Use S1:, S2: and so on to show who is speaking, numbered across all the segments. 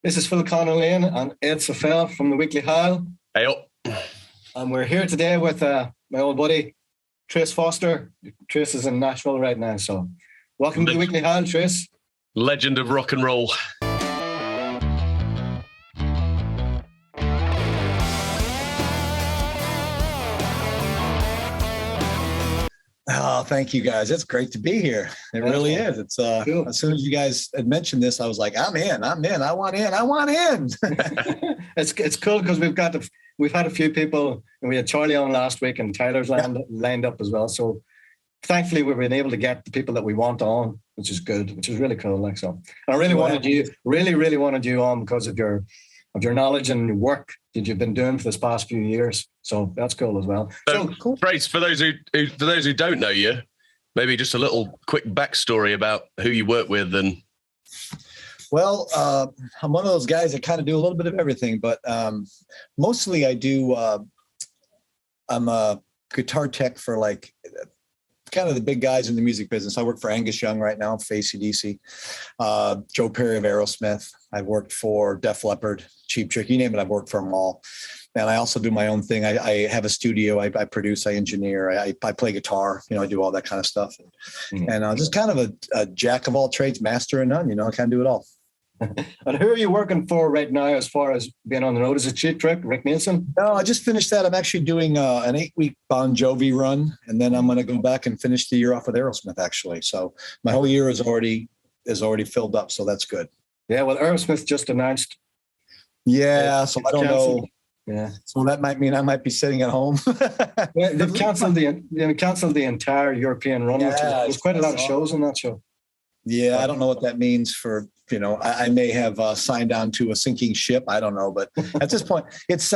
S1: This is Phil Connolly and Ed Safel from the Weekly Howl.
S2: Hey,
S1: And we're here today with my old buddy, Trace Foster. Trace is in Nashville right now, so welcome to the Weekly Howl, Trace.
S2: Legend of rock and roll.
S3: Oh, thank you guys. It's great to be here. It really is. It's cool. As soon as you guys had mentioned this, I was like, I'm in. I want in.
S1: It's cool because we've had a few people, and we had Charlie on last week, and Tyler's lined up as well. So thankfully we've been able to get the people that we want on, which is good, which is really cool. Like so. And I really wanted you on because of your knowledge and your work that you've been doing for this past few years. So that's cool as well.
S2: So cool. Brace, for those who don't know you, maybe just a little quick backstory about who you work with. And
S3: well, I'm one of those guys that kind of do a little bit of everything, but mostly I do. I'm a guitar tech for like kind of the big guys in the music business. I work for Angus Young right now for Acdc, Joe Perry of Aerosmith. I've worked for Def Leppard, Cheap Trick, you name it, I've worked for them all. And I also do my own thing. I have a studio. I produce, I engineer, I play guitar, I do all that kind of stuff. And I'm just kind of a jack of all trades, master of none, I kind of do it all.
S1: And who are you working for right now as far as being on the road? Is it Cheap Trick, Rick Nielsen?
S3: No, I just finished that. I'm actually doing an 8-week Bon Jovi run, and then I'm going to go back and finish the year off with Aerosmith, actually. So my whole year is already filled up, so that's good.
S1: Yeah, well, Aerosmith just announced.
S3: Yeah, so I don't know.
S1: Yeah,
S3: so that might mean I might be sitting at home.
S1: Yeah, they've canceled the entire European run.
S3: Yeah,
S1: There's quite a lot of shows on that show.
S3: Yeah, I don't know what that means for, I may have signed on to a sinking ship. I don't know. But at this point, it's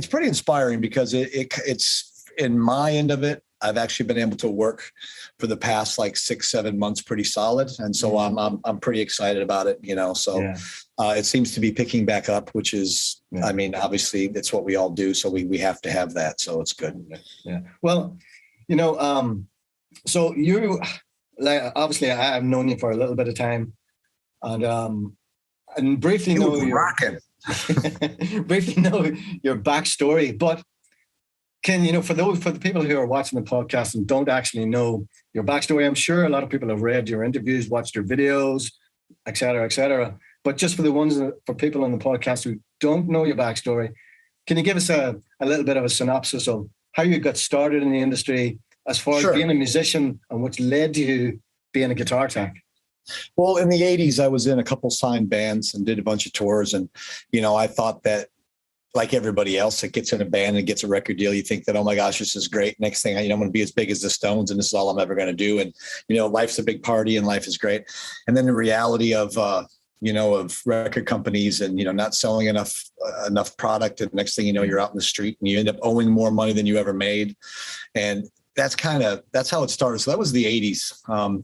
S3: pretty inspiring because it's in my end of it. I've actually been able to work for the past like 6-7 months pretty solid. And so I'm pretty excited about it, So it seems to be picking back up, which is, I mean, obviously it's what we all do. So we have to have that. So it's good.
S1: Yeah. Well, so you, like, obviously I have known you for a little bit of time, and briefly know briefly know your backstory. But can for the people who are watching the podcast and don't actually know your backstory, I'm sure a lot of people have read your interviews, watched your videos, et cetera. But just for people on the podcast who don't know your backstory, can you give us a little bit of a synopsis of how you got started in the industry, as far as being a musician, and what led to you being a guitar tech?
S3: Well, in the 80s, I was in a couple signed bands and did a bunch of tours. And, I thought that, like everybody else that gets in a band and gets a record deal, you think that, oh my gosh, this is great. Next thing, I'm going to be as big as the Stones, and this is all I'm ever going to do. And, life's a big party and life is great. And then the reality of record companies and, not selling enough product. And next thing you're out in the street and you end up owing more money than you ever made. And that's how it started. So that was the 80s.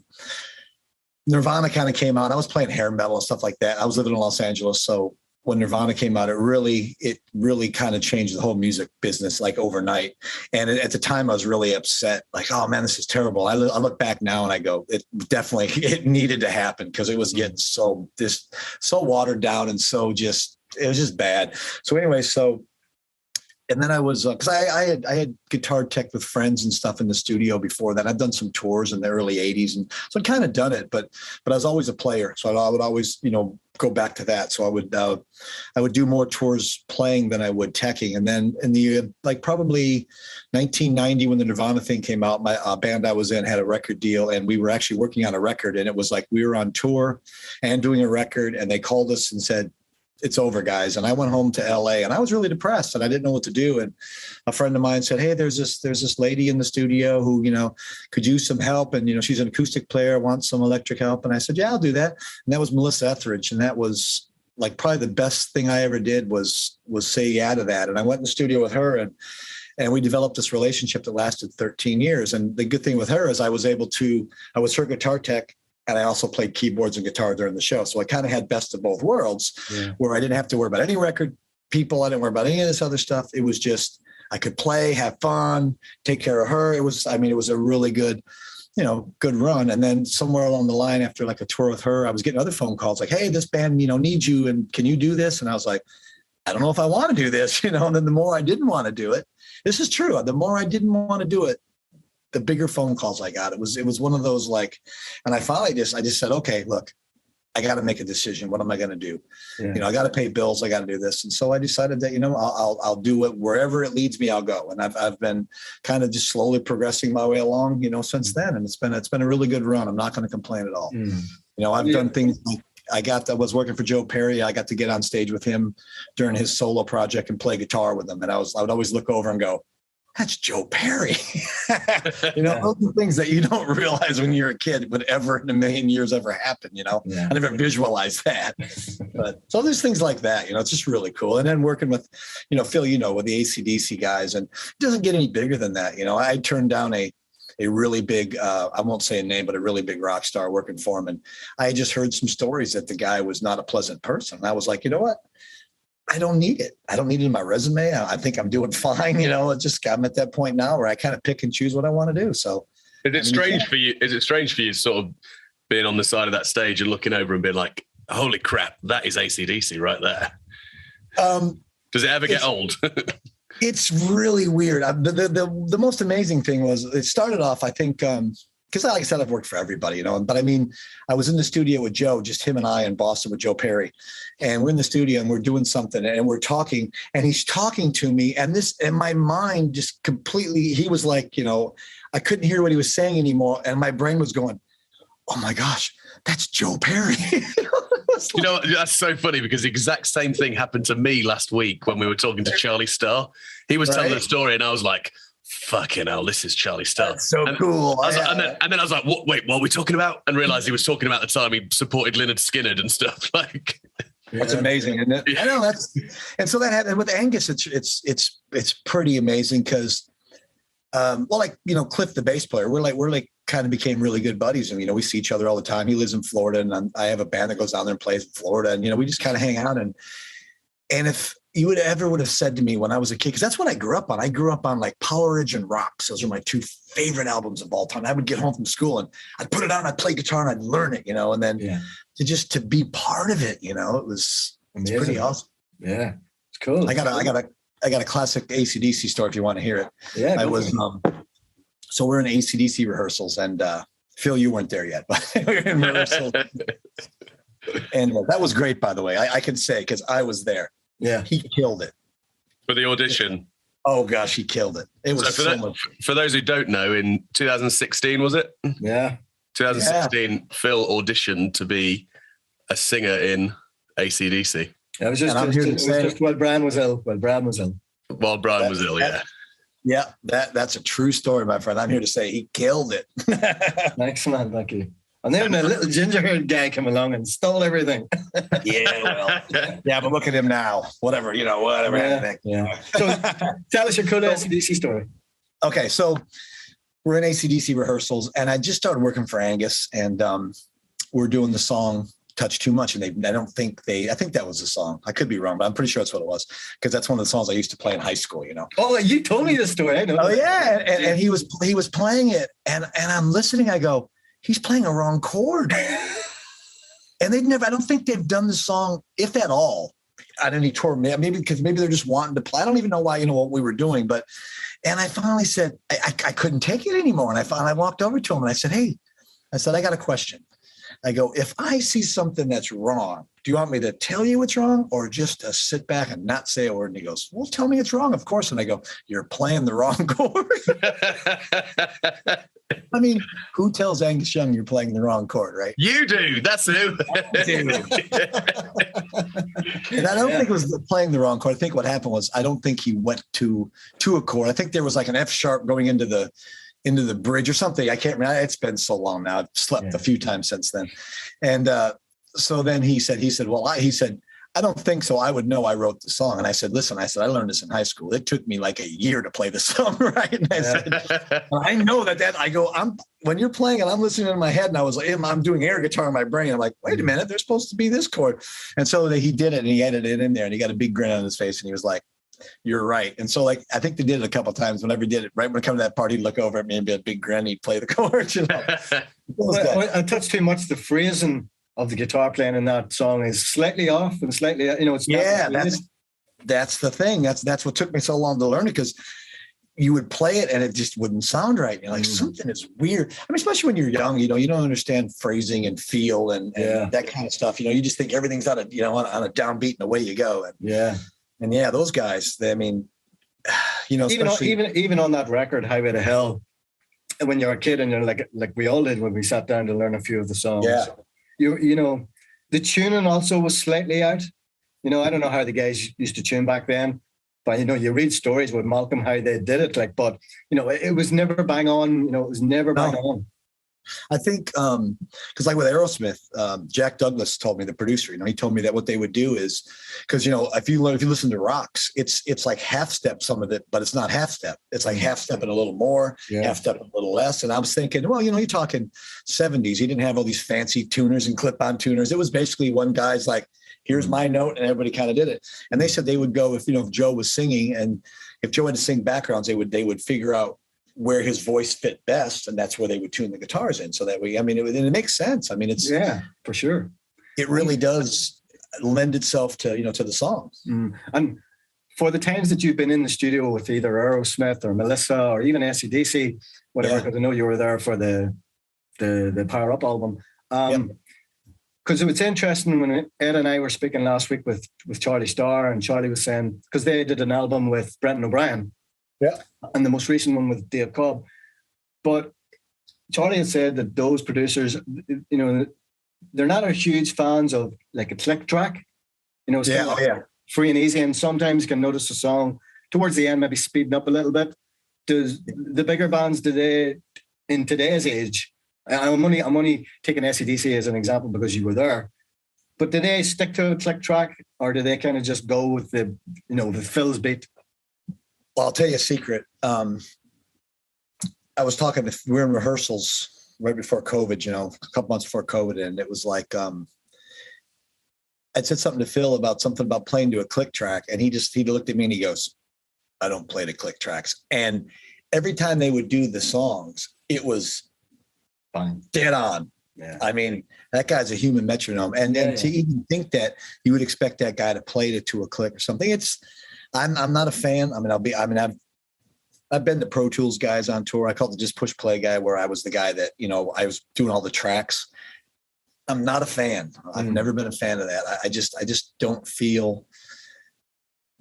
S3: Nirvana kind of came out. I was playing hair metal and stuff like that. I was living in Los Angeles. So when Nirvana came out, it really kind of changed the whole music business like overnight. And at the time I was really upset. Like, oh man, this is terrible. I look back now and I go, it needed to happen because it was getting so watered down and it was just bad. So anyway, and then I was, because I had guitar tech with friends and stuff in the studio before that. I'd done some tours in the early 80s. And so I'd kind of done it, but I was always a player. So I would always, go back to that. So I would do more tours playing than I would teching. And then in the, probably 1990, when the Nirvana thing came out, my band I was in had a record deal, and we were actually working on a record. And it was like, we were on tour and doing a record, and they called us and said, it's over, guys. And I went home to LA and I was really depressed and I didn't know what to do. And a friend of mine said, hey, there's this lady in the studio who, could use some help. And, she's an acoustic player, wants some electric help. And I said, yeah, I'll do that. And that was Melissa Etheridge. And that was like probably the best thing I ever did was say yeah to that. And I went in the studio with her and we developed this relationship that lasted 13 years. And the good thing with her is I was her guitar tech, and I also played keyboards and guitar during the show. So I kind of had best of both worlds, where I didn't have to worry about any record people. I didn't worry about any of this other stuff. It was just, I could play, have fun, take care of her. It was a really good, good run. And then somewhere along the line, after like a tour with her, I was getting other phone calls like, hey, this band, needs you. And can you do this? And I was like, I don't know if I want to do this, and then the more I didn't want to do it, this is true. The more I didn't want to do it, the bigger phone calls I got. It was one of those and I finally I just said, okay, look, I got to make a decision. What am I going to do? Yeah. I got to pay bills. I got to do this. And so I decided that, I'll do it wherever it leads me, I'll go. And I've been kind of just slowly progressing my way along, since then. And it's been a really good run. I'm not going to complain at all. I've done things like, I was working for Joe Perry. I got to get on stage with him during his solo project and play guitar with him. And I would always look over and go, that's Joe Perry. Those are things that you don't realize when you're a kid would ever in a million years ever happen. I never visualized that. But so there's things like that, it's just really cool. And then working with, Phil, with the Acdc guys, and it doesn't get any bigger than that. I turned down a really big, I won't say a name, but a really big rock star working for him. And I had just heard some stories that the guy was not a pleasant person. And I was like, you know what? I don't need it. I don't need it in my resume. I think I'm doing fine. I'm at that point now where I kind of pick and choose what I want to do. So
S2: is it strange for you? Is it strange for you sort of being on the side of that stage and looking over and being like, holy crap, that is AC/DC right there? Does it ever get old?
S3: It's really weird. The most amazing thing was it started off, I think, because like I said, I've worked for everybody, but I mean, I was in the studio with Joe, just him and I in Boston with Joe Perry, and we're in the studio and we're doing something and we're talking and he's talking to me and my mind just completely, he was like, I couldn't hear what he was saying anymore. And my brain was going, oh my gosh, that's Joe Perry.
S2: That's so funny because the exact same thing happened to me last week when we were talking to Charlie Starr. He was telling the story and I was like, fucking hell, this is Charlie Starr.
S3: That's so cool.
S2: And then I was like, what are we talking about? And realized he was talking about the time he supported Lynyrd Skynyrd and stuff.
S3: That's amazing, isn't it? Yeah. I know and so that happened with Angus. It's pretty amazing because, Cliff, the bass player, we're like kind of became really good buddies. And, we see each other all the time. He lives in Florida and I have a band that goes down there and plays in Florida. And, we just kind of hang out. And if you would have said to me when I was a kid, because that's what I grew up on. I grew up on like Power Ridge and Rocks. Those are my two favorite albums of all time. I would get home from school and I'd put it on, I'd play guitar and I'd learn it, and then to be part of it, it's pretty awesome.
S1: Yeah. It's cool.
S3: I got a classic AC/DC story if you want to hear it. Yeah. I was, so we're in AC/DC rehearsals and Phil, you weren't there yet, but we were in rehearsals. And that was great, by the way. I can say, because I was there. Yeah, he killed it
S2: for the audition.
S3: Oh gosh, he killed it. It was so much.
S2: For those who don't know, in 2016 was it?
S1: Yeah,
S2: 2016. Yeah. Phil auditioned to be a singer in AC/DC.
S1: I was just while Brian was ill.
S2: While Brian was ill, yeah.
S3: Yeah, that's a true story, my friend. I'm here to say he killed it.
S1: Excellent, thank you. And then a little ginger-haired guy came along and stole everything.
S3: Yeah, but look at him now. Whatever.
S1: Yeah. So tell us your cool AC/DC story.
S3: Okay, so we're in AC/DC rehearsals, and I just started working for Angus, and we're doing the song "Touch Too Much," and I think that was the song. I could be wrong, but I'm pretty sure that's what it was because that's one of the songs I used to play in high school.
S1: Oh, you told me this story. I know.
S3: Oh yeah, and he was playing it, and I'm listening. I go, he's playing a wrong chord. And I don't think they've done the song, if at all, on any tour. Maybe they're just wanting to play. I don't even know why, what we were doing. And I finally said, I couldn't take it anymore. And I walked over to him and I said, hey, I got a question. I go, if I see something that's wrong, do you want me to tell you it's wrong or just to sit back and not say a word? And he goes, well, tell me it's wrong, of course. And I go, you're playing the wrong chord. I mean, who tells Angus Young you're playing the wrong chord, right?
S2: You do. That's who.
S3: And I don't think it was playing the wrong chord. I think what happened was I don't think he went to a chord. I think there was like an F sharp going into the bridge or something. I can't remember. It's been so long now. I've slept a few times since then. And so then he said, I don't think so. I would know I wrote the song. And I said, listen, I learned this in high school. It took me like a year to play the song, right? And I said, I know when you're playing it, I'm listening in my head and I was like, I'm doing air guitar in my brain. I'm like, wait a minute, there's supposed to be this chord. And so he did it and he edited it in there and he got a big grin on his face and he was like, you're right. And so like, I think they did it a couple of times. Whenever he did it, right when it come to that part, he'd look over at me and be a big grin. He'd play the chords. You know?
S1: I touched too much. The phrasing of the guitar playing in that song is slightly off and slightly, it's
S3: that's the thing. That's what took me so long to learn it, because you would play it and it just wouldn't sound right. You're like, something is weird. I mean, especially when you're young, you don't understand phrasing and feel and that kind of stuff. You just think everything's on a downbeat and away you go. And those guys, even
S1: on that record, Highway to Hell, when you're a kid and you're like we all did when we sat down to learn a few of the songs.
S3: Yeah.
S1: The tuning also was slightly out. I don't know how the guys used to tune back then. But, you read stories with Malcolm, how they did it, but, it was never bang on, it was never bang on.
S3: I think, because like with Aerosmith, Jack Douglas told me, the producer, he told me that what they would do is, because, if you listen to Rocks, it's like half step, some of it, but it's not half step. It's like half step and a little more, half step and a little less. And I was thinking, well, you're talking 70s. He didn't have all these fancy tuners and clip-on tuners. It was basically one guy's like, here's my note, and everybody kind of did it. And they said they would go if Joe was singing, and if Joe had to sing backgrounds, they would figure out where his voice fit best, and that's where they would tune the guitars in. So that way, it makes sense. I mean, it's
S1: for sure.
S3: It really does lend itself to to the songs.
S1: And for the times that you've been in the studio with either Aerosmith or Melissa or even Acdc, whatever, because I know you were there for the Power Up album. Because it was interesting when Ed and I were speaking last week with Charlie Starr, and Charlie was saying, because they did an album with Brendan O'Brien, and the most recent one with Dave Cobb. But Charlie had said that those producers, they're not a huge fans of like a click track, free and easy, and sometimes you can notice a song towards the end maybe speeding up a little bit. Does the bigger bands in today's age? I'm only taking Acdc as an example because you were there. But do they stick to a click track, or do they kind of just go with the fills beat?
S3: Well, I'll tell you a secret. I was talking, we were in rehearsals right before COVID, a couple months before COVID, and it was like I'd said something to Phil about playing to a click track, and he looked at me and he goes, "I don't play to click tracks." And every time they would do the songs, it was
S1: fine,
S3: dead on.
S1: Yeah.
S3: I mean, that guy's a human metronome, and to even think that you would expect that guy to play it to a click or something, I'm not a fan. I've been the Pro Tools guys on tour. I called the Just Push Play guy, where I was the guy that I was doing all the tracks. I'm not a fan. I've never been a fan of that. I just don't feel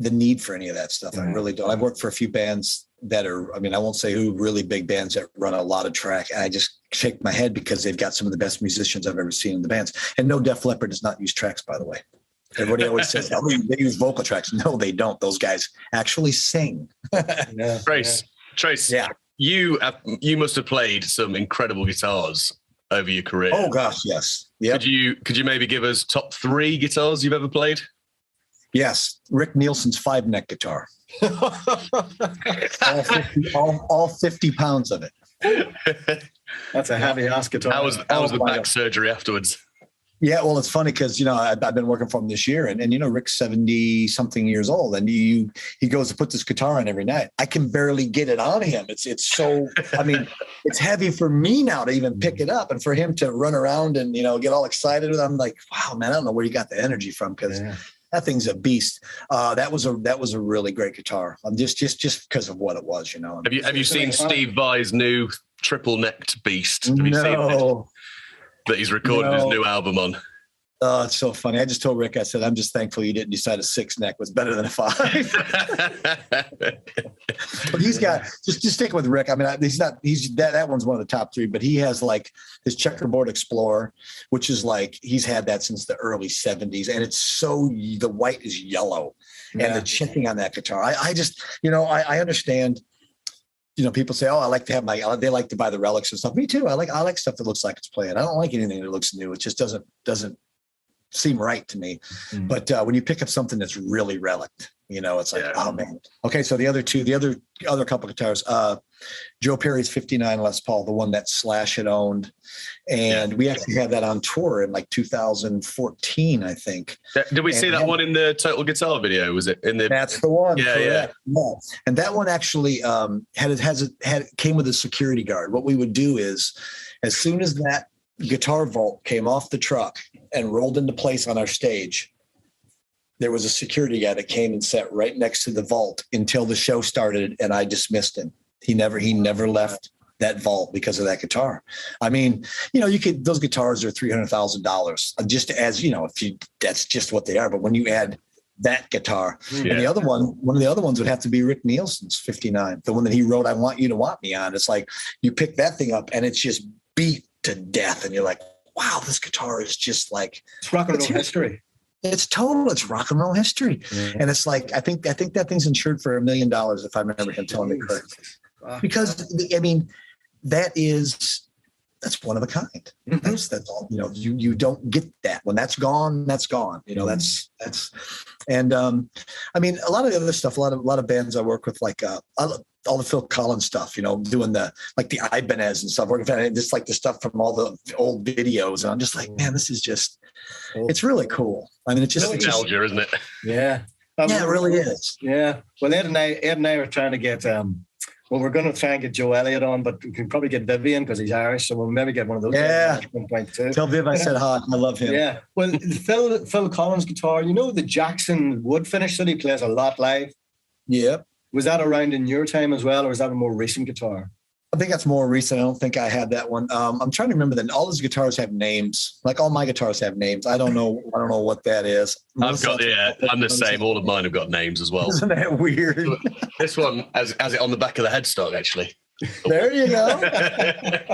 S3: the need for any of that stuff. I really don't. I've worked for a few bands that are, I won't say who, really big bands that run a lot of track. And I just shake my head because they've got some of the best musicians I've ever seen in the bands. And no, Def Leppard does not use tracks, by the way. Everybody always says, oh, they use vocal tracks. No, they don't. Those guys actually sing.
S2: Trace, you must have played some incredible guitars over your career.
S3: Oh gosh, yes. Yep.
S2: Could you maybe give us top 3 guitars you've ever played?
S3: Yes, Rick Nielsen's 5-neck guitar. all 50 pounds of it.
S1: That's a heavy ass guitar.
S2: How was the back surgery afterwards?
S3: Yeah, well, it's funny because I've been working for him this year, and Rick's 70-something years old, and he goes to put this guitar on every night. I can barely get it on him. It's so, it's heavy for me now to even pick it up, and for him to run around and get all excited with it. I'm like, wow, man, I don't know where you got the energy from, because that thing's a beast. That was a really great guitar. just because of what it was,
S2: Have you seen Steve Vai's new triple-necked beast? Have you seen it? That he's recorded his new album on.
S3: Oh, it's so funny. I just told Rick, I said, I'm just thankful you didn't decide a 6-neck was better than a 5. But he's got, just sticking with Rick. That one's one of the top 3, but he has like his Checkerboard Explorer, which is like, he's had that since the early 70s. And it's so, the white is yellow and the chipping on that guitar. I just, I understand. People say, "Oh, I like to have they like to buy the relics and stuff." Me too. I like stuff that looks like it's playing. I don't like anything that looks new. It just doesn't seem right to me. But when you pick up something that's really relic, It's like, oh man. Okay. So the other couple guitars, Joe Perry's 59 Les Paul, the one that Slash had owned. And we actually had that on tour in like 2014, I think.
S2: Did we see that one in the Total Guitar video? Was it in the?
S3: That's the one.
S2: Yeah,
S3: correct. Yeah. And that one actually came with a security guard. What we would do is, as soon as that guitar vault came off the truck and rolled into place on our stage, there was a security guy that came and sat right next to the vault until the show started, and I dismissed him. He never left that vault because of that guitar. I mean, those guitars are $300,000 just as, that's just what they are. But when you add that guitar and the other one of the other ones would have to be Rick Nielsen's 59, the one that he wrote, I Want You to Want Me on. It's like, you pick that thing up and it's just beat to death. And you're like, wow, this guitar is just like,
S1: it's rock and roll history.
S3: It's rock and roll history. And it's like, I think that thing's insured for $1 million, if I remember him telling me correctly. Because I mean, that's one of a kind. That's all, you don't get that. When that's gone, that's gone. That's and I mean, a lot of the other stuff, a lot of bands I work with, like all the Phil Collins stuff, doing the Ibanez and stuff, working with just like the stuff from all the old videos. And I'm just like, man, this is just, it's really cool. I mean, it's just
S2: nostalgia, isn't it?
S1: Yeah.
S3: Yeah, it really is.
S1: Yeah. Well, Ed and I are trying to get, we're going to try and get Joe Elliott on, but we can probably get Vivian because he's Irish. So we'll maybe get one of those.
S3: Yeah.
S1: At one point too.
S3: Tell Viv I said hi. I love him.
S1: Yeah. Well, Phil Collins guitar, the Jackson wood finish that he plays a lot live?
S3: Yeah.
S1: Was that around in your time as well, or is that a more recent guitar?
S3: I think that's more recent. I don't think I had that one. I'm trying to remember that all his guitars have names. Like all my guitars have names. I don't know what that is.
S2: I'm the same. All of mine have got names as well.
S3: Isn't that weird?
S2: This one has it on the back of the headstock, actually.
S3: There you go.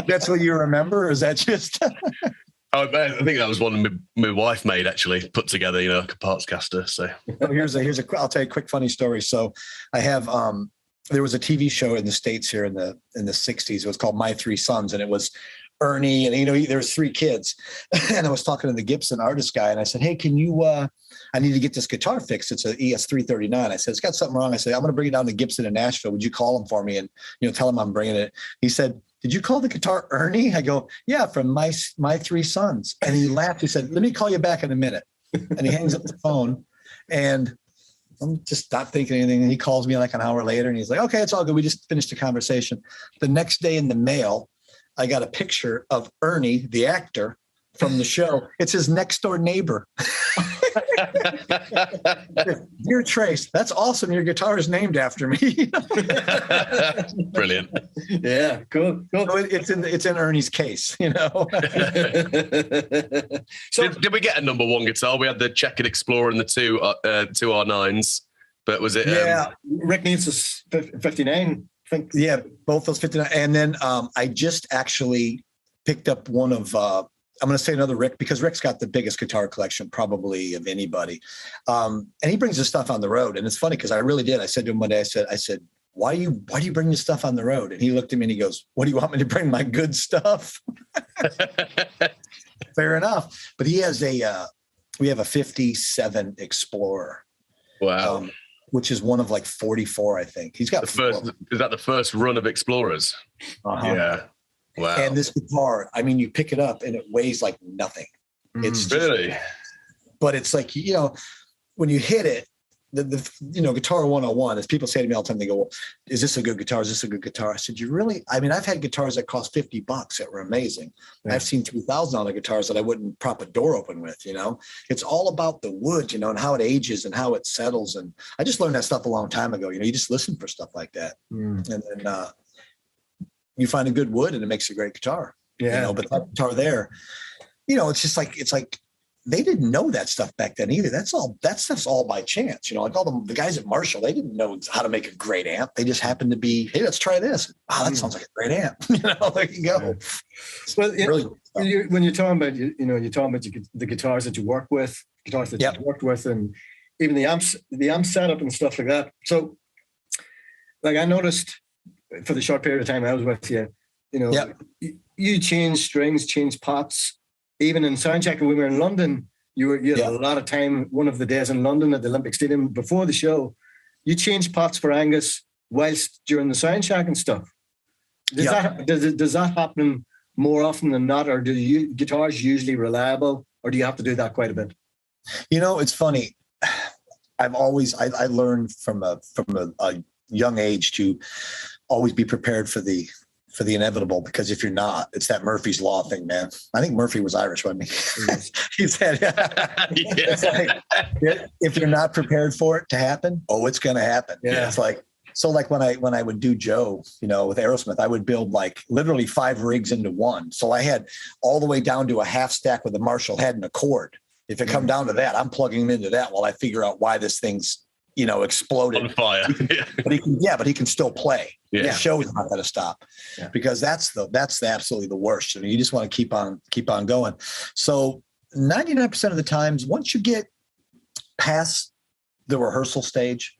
S3: That's what you remember, or is that just?
S2: I think that was one my wife made, actually, put together, like a parts caster. So
S3: here's I'll tell you a quick funny story. So I have there was a TV show in the States here in the 60s. It was called My Three Sons, and it was Ernie, and there was 3 kids. And I was talking to the Gibson artist guy, and I said, hey, can you I need to get this guitar fixed. It's an ES339. I said, it's got something wrong. I said, I'm going to bring it down to Gibson in Nashville. Would you call him for me and tell him I'm bringing it? He said, did you call the guitar Ernie? I go, yeah, from my 3 sons. And he laughed. He said, let me call you back in a minute. And he hangs up the phone, and I'm just not thinking anything. And he calls me like an hour later, and he's like, okay, it's all good. We just finished the conversation. The next day in the mail, I got a picture of Ernie, the actor from the show. It's his next door neighbor. Dear Trace, that's awesome. Your guitar is named after me.
S2: Brilliant.
S1: Yeah, cool.
S3: So it's in Ernie's case,
S2: So did we get a number 1 guitar? We had the Checkered Explorer and the two R9s, but was it?
S3: Yeah,
S1: Rick needs a 59. I think.
S3: Yeah, both those 59. And then I just actually picked up one of. I'm going to say another Rick, because Rick's got the biggest guitar collection probably of anybody. And he brings his stuff on the road. And it's funny because I really did. I said to him one day, I said, why do you bring this stuff on the road? And he looked at me and he goes, what do you want me to bring? My good stuff? Fair enough. But he has we have a 57 Explorer.
S2: Wow.
S3: Which is one of like 44, I think. He's got
S2: is that the first run of Explorers?
S3: Uh-huh.
S2: Yeah. Wow.
S3: And this guitar, I mean, you pick it up and it weighs like nothing. It's
S2: really,
S3: but it's like, when you hit it, the Guitar 101, as people say to me all the time, they go, well, is this a good guitar? Is this a good guitar? I said, I've had guitars that cost $50 that were amazing. Yeah. I've seen $3,000 guitars that I wouldn't prop a door open with, It's all about the wood, and how it ages and how it settles. And I just learned that stuff a long time ago. You just listen for stuff like that. And then, you find a good wood and it makes a great guitar.
S1: Yeah.
S3: But that guitar there, it's like they didn't know that stuff back then either. That stuff's all by chance. Like all the guys at Marshall, they didn't know how to make a great amp. They just happened to be, hey, let's try this. Wow, that sounds like a great amp. There you go.
S1: Well, when you're talking about, you're talking about the guitars that you work with, guitars that you've worked with, and even the amp setup and stuff like that. So, like I noticed, for the short period of time I was with you, you changed strings, changed pots. Even in soundcheck, when we were in London, you had a lot of time. One of the days in London at the Olympic Stadium before the show, you change pots for Angus whilst during the sound check and stuff. Does that happen more often than not, or do guitars usually reliable, or do you have to do that quite a bit?
S3: You know, it's funny. I learned from a young age to always be prepared for the inevitable, because if you're not, it's that Murphy's Law thing, man. I think Murphy was Irish, wasn't he? He said, it's like, if you're not prepared for it to happen, it's going to happen.
S1: Yeah.
S3: It's like, so like when I would do Joe, you know, with Aerosmith, I would build like literally 5 rigs into one. So I had all the way down to a half stack with a Marshall head and a cord. If it come down to that, I'm plugging him into that while I figure out why this thing's, you know, exploded.
S2: On fire.
S3: But he can still play.
S2: Yeah.
S3: The show is not going to stop, because that's absolutely the worst. I mean, you just want to keep on going. So 99% of the times, once you get past the rehearsal stage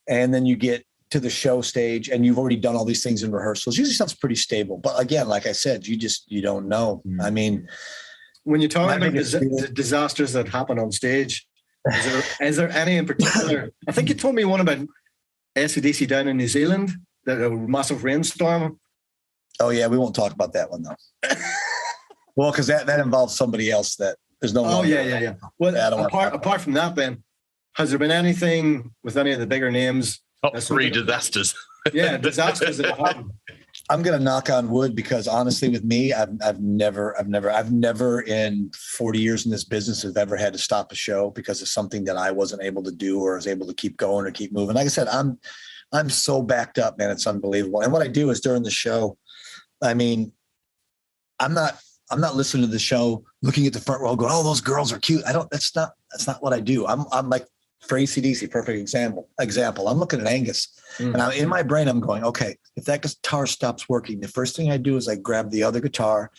S3: and then you get to the show stage and you've already done all these things in rehearsals, usually sounds pretty stable. But again, like I said, you don't know. I mean,
S1: when you're talking about the disasters that happen on stage, is there any in particular? I think you told me one about Acdc down in New Zealand, a massive rainstorm.
S3: Oh yeah, we won't talk about that one though. Well, because that involves somebody else that there's no.
S1: Oh yeah. Well, apart from that, then, has there been anything with any of the bigger names?
S2: Top 3 disasters.
S1: Yeah, disasters that happen.
S3: I'm gonna knock on wood, because honestly, with me, I've never in 40 years in this business have ever had to stop a show because of something that I wasn't able to do or was able to keep going or keep moving. Like I said, I'm so backed up, man. It's unbelievable. And what I do is during the show, I mean, I'm not listening to the show, looking at the front row, going, "Oh, those girls are cute." That's not what I do. I'm like, for Acdc, perfect example. I'm looking at Angus, and in my brain, I'm going, okay, if that guitar stops working, the first thing I do is I grab the other guitar,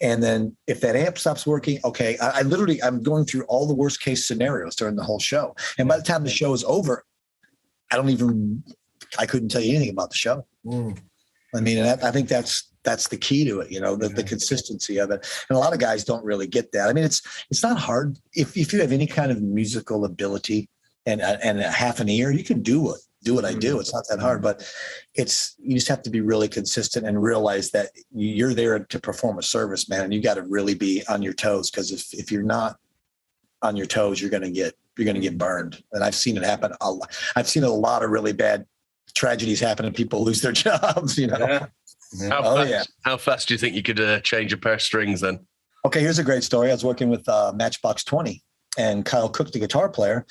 S3: and then if that amp stops working, okay, I'm going through all the worst case scenarios during the whole show, and by the time the show is over, I couldn't tell you anything about the show. I mean, and I think that's the key to it, you know, the consistency of it. And a lot of guys don't really get that. I mean, it's not hard if you have any kind of musical ability and a half an ear, you can do what I do. It's not that hard, but you just have to be really consistent and realize that you're there to perform a service, man. And you got to really be on your toes, because if you're not on your toes, you're going to get burned. And I've seen it happen a lot. I've seen a lot of really bad tragedies happen and people lose their jobs, you know?
S1: Yeah.
S2: How fast do you think you could change a pair of strings then?
S3: Okay, here's a great story. I was working with Matchbox 20, and Kyle Cook, the guitar player,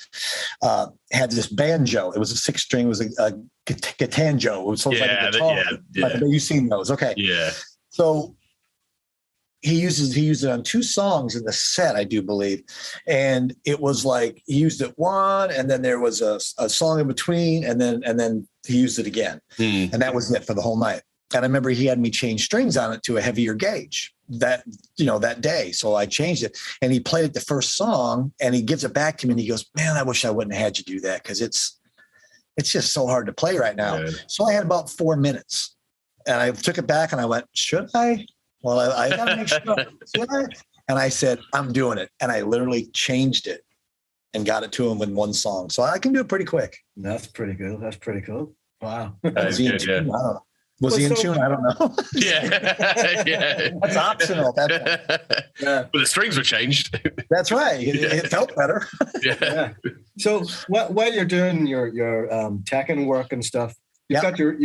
S3: had this banjo. It was a 6-string. It was a gatanjo. It was sort of like a guitar. Like, you've seen those. Okay.
S2: Yeah.
S3: So he used it on 2 songs in the set, I do believe. And it was like he used it one, and then there was a song in between, and then he used it again. And that was it for the whole night. And I remember he had me change strings on it to a heavier gauge that day. So I changed it, and he played it the first song, and he gives it back to me, and he goes, "Man, I wish I wouldn't have had you do that, because it's just so hard to play right now." Yeah. So I had about 4 minutes, and I took it back, and I went, "Should I? Well, I got to make sure." Should I? And I said, "I'm doing it." And I literally changed it and got it to him with 1 song. So I can do it pretty quick.
S1: That's pretty good. That's pretty cool. Wow.
S3: Was he in tune? Was he in tune? I don't know.
S2: Yeah.
S3: That's optional.
S2: But the strings were changed.
S3: That's right. It felt better.
S2: Yeah.
S1: So while you're doing your teching work and stuff, you've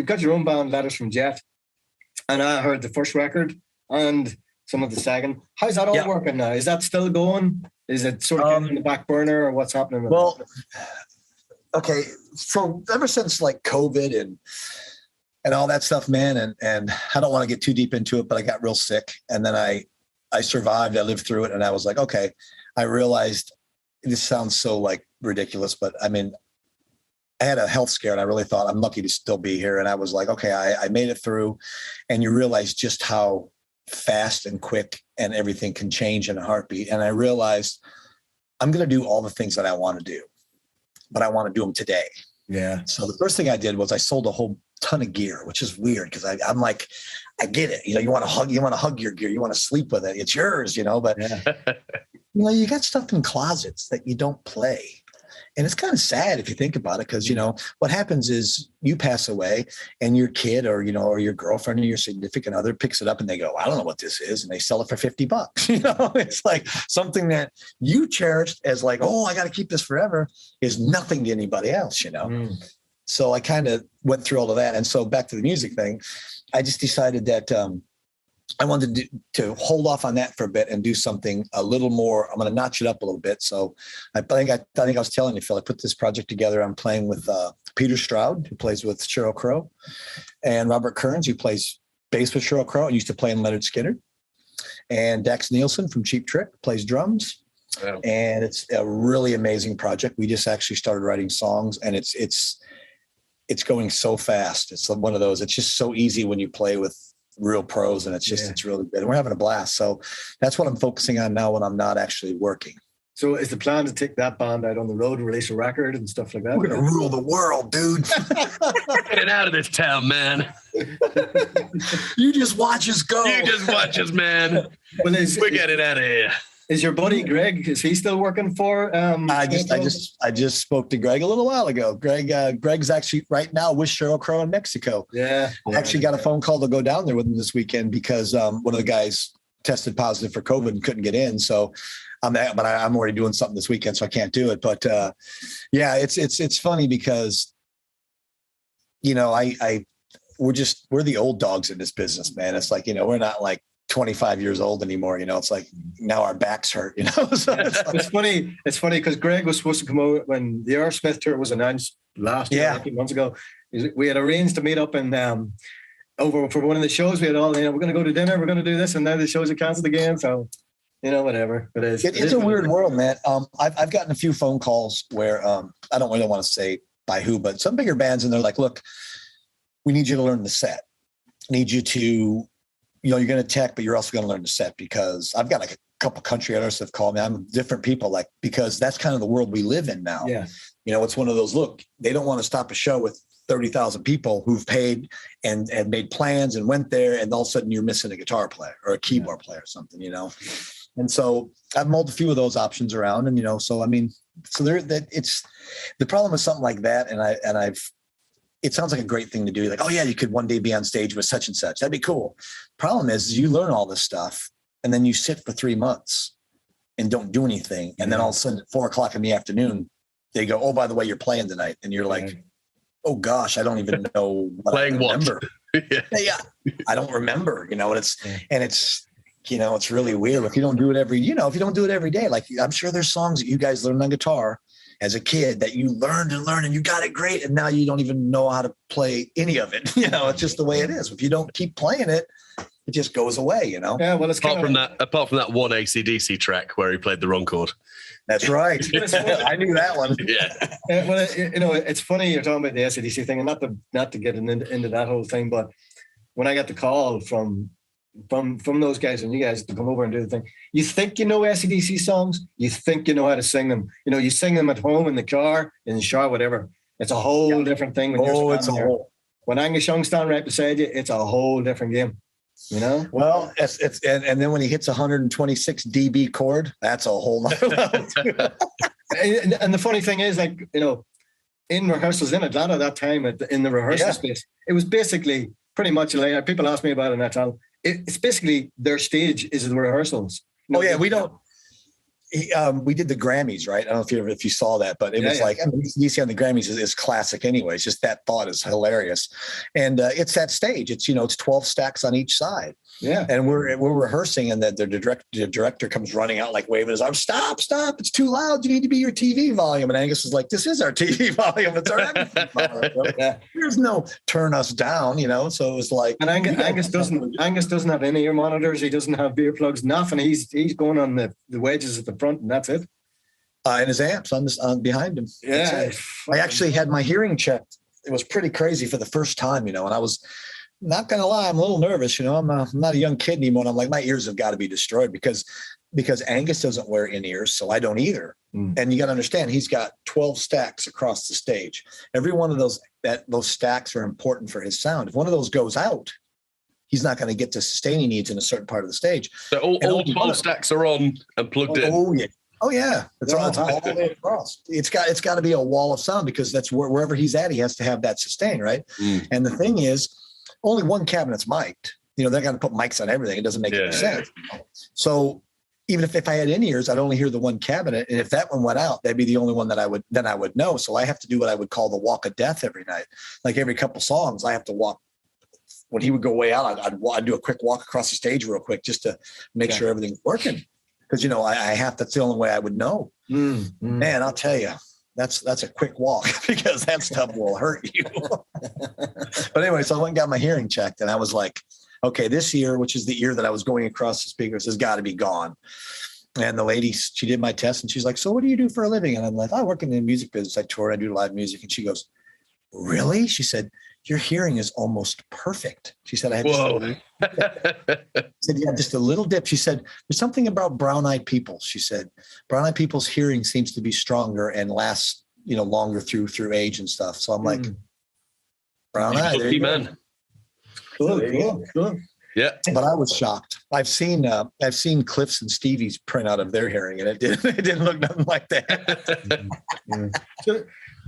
S1: got your own band, Letters from Jet, and I heard the first record and some of the second. How's that all working now? Is that still going? Is it sort of getting in the back burner, or what's happening with that?
S3: Okay. So ever since like COVID and all that stuff, man, and I don't want to get too deep into it, but I got real sick, and then I survived. I lived through it, and I was like, okay. I realized, this sounds so like ridiculous, but I mean, I had a health scare, and I really thought I'm lucky to still be here. And I was like, okay, I made it through, and you realize just how fast and quick and everything can change in a heartbeat. And I realized I'm going to do all the things that I want to do, but I want to do them today.
S1: Yeah.
S3: So the first thing I did was I sold a whole ton of gear, which is weird, because I'm like, I get it. You know, you want to hug your gear. You want to sleep with it. It's yours, you know, but you know, you got stuff in closets that you don't play. And it's kind of sad if you think about it, because, you know, what happens is you pass away and your kid or, you know, or your girlfriend or your significant other picks it up and they go, I don't know what this is. And they sell it for $50. You know, it's like something that you cherished as like, oh, I got to keep this forever is nothing to anybody else, you know? So I kind of went through all of that. And so back to the music thing, I just decided that I wanted to hold off on that for a bit and do something a little more. I'm going to notch it up a little bit. So I think I was telling you, Phil, I put this project together. I'm playing with Peter Stroud, who plays with Sheryl Crow, and Robert Kearns, who plays bass with Sheryl Crow and used to play in Leonard Skinner, and Dax Nielsen from Cheap Trick plays drums. Wow. And it's a really amazing project. We just actually started writing songs, and it's going so fast. It's one of those, it's just so easy when you play with real pros, and it's really good. And we're having a blast. So that's what I'm focusing on now when I'm not actually working.
S1: So is the plan to take that band out on the road, release a record and stuff like that?
S3: We're going to rule the world, dude.
S2: Get it out of this town, man.
S3: You just watch us go.
S2: You just watch us, man. Well, we get it out of here.
S1: Is your buddy Greg, is he still working for?
S3: I just spoke to Greg a little while ago. Greg's actually right now with Sheryl Crow in Mexico.
S1: Yeah.
S3: I actually got a phone call to go down there with him this weekend because one of the guys tested positive for COVID and couldn't get in. So I'm already doing something this weekend, so I can't do it. But yeah, it's funny because, you know, we're the old dogs in this business, man. It's like, you know, we're not like 25 years old anymore. You know, it's like now our backs hurt, you know? So
S1: it's funny because Greg was supposed to come out when the Aerosmith tour was announced last year, a few months ago. We had arranged to meet up and over for one of the shows. We had all, you know, we're going to go to dinner, we're going to do this, and now the shows are canceled again. So, you know, whatever it is.
S3: It's a weird world, man. I've gotten a few phone calls where I don't really want to say by who, but some bigger bands, and they're like, look, we need you to learn the set. Need you to, you know, you're going to tech, but you're also going to learn the set, because I've got like a couple country artists have called me. I'm different people, like, because that's kind of the world we live in now.
S1: Yeah.
S3: You know, it's one of those, look, they don't want to stop a show with 30,000 people who've paid and made plans and went there, and all of a sudden you're missing a guitar player or a keyboard player or something, you know? And so I've mulled a few of those options around, and, you know, so, I mean, so it's the problem with something like that. And it sounds like a great thing to do. Like, oh yeah, you could one day be on stage with such and such. That'd be cool. Problem is you learn all this stuff and then you sit for 3 months and don't do anything. And then all of a sudden at 4:00 in the afternoon, they go, oh, by the way, you're playing tonight. And you're like, oh gosh, I don't even know what
S2: playing
S3: I remember.
S2: What?
S3: Yeah. I don't remember, you know, and it's, you know, it's really weird if you don't do it every day. Like, I'm sure there's songs that you guys learned on guitar as a kid that you learned and you got it great, and now you don't even know how to play any of it. You know, it's just the way it is. If you don't keep playing it, it just goes away, you know?
S1: Yeah, well, it's
S2: apart from that one Acdc track where he played the wrong chord.
S3: That's right. I knew that one.
S2: Yeah.
S1: Well, you know, it's funny you're talking about the Acdc thing, and not to get into that whole thing, but when I got the call from those guys and you guys to come over and do the thing, you think you know AC/DC songs, you think you know how to sing them. You know, you sing them at home, in the car, in the shower, whatever. It's a whole different thing when when Angus Young standing right beside you, it's a whole different game. You know? Well,
S3: and then when he hits 126 dB chord, that's a whole nother level.
S1: And the funny thing is, like, you know, in rehearsals in Atlanta at that time, in the rehearsal space, it was basically pretty much like, people ask me about it in that time. It's basically their stage is the rehearsals.
S3: Oh yeah, we don't. We did the Grammys, right? I don't know if you saw that, but it was like, I mean, DC on the Grammys is classic anyways. Just that thought is hilarious. And it's that stage. It's, you know, it's 12 stacks on each side.
S1: Yeah.
S3: And we're rehearsing, and the director comes running out, like waving his arm, stop, it's too loud. You need to be your TV volume. And Angus is like, this is our TV volume. It's our everything volume. There's no turn us down, you know? So it was like,
S1: and Angus doesn't have any ear monitors. He doesn't have ear plugs, nothing. He's going on the wedges at the front, and that's it.
S3: And his amps on behind him.
S1: Yeah.
S3: I actually had my hearing checked. It was pretty crazy for the first time, you know, and I was not going to lie, I'm a little nervous. You know, I'm not a young kid anymore. And I'm like, my ears have got to be destroyed because Angus doesn't wear in-ears, so I don't either. And you got to understand, he's got 12 stacks across the stage. Every one of those stacks are important for his sound. If one of those goes out, he's not going to get the sustain he needs in a certain part of the stage.
S2: So all 12 stacks are on and plugged in.
S3: Oh, yeah. Oh yeah, it's all the way across. It's got to be a wall of sound because that's wherever he's at, he has to have that sustain, right? And the thing is, only one cabinet's mic'd. They're going to put mics on everything. It doesn't make any sense. So even if I had in-ears, I'd only hear the one cabinet, and if that one went out, that'd be the only one that I would know. So I have to do what I would call the walk of death every night. Like every couple songs, I have to walk. When he would go way out, I'd do a quick walk across the stage real quick just to make sure everything's working. Because I have that's the only way I would know. Man, I'll tell you, that's a quick walk because that stuff will hurt you. But anyway, so I went and got my hearing checked, and I was like, okay, this ear, which is the ear that I was going across the speakers, has got to be gone. And the lady, she did my test, and she's like, so what do you do for a living? And I'm like, I work in the music business. I tour, I do live music. And she goes, really? She said, your hearing is almost perfect. She said, I had just a little dip. She said, there's something about brown-eyed people. She said, brown-eyed people's hearing seems to be stronger and lasts, longer through age and stuff. So I'm like, brown-eyed. There you go. Cool.
S2: Yeah.
S3: But I was shocked. I've seen Cliff's and Stevie's printout of their hearing, and it didn't look nothing like that.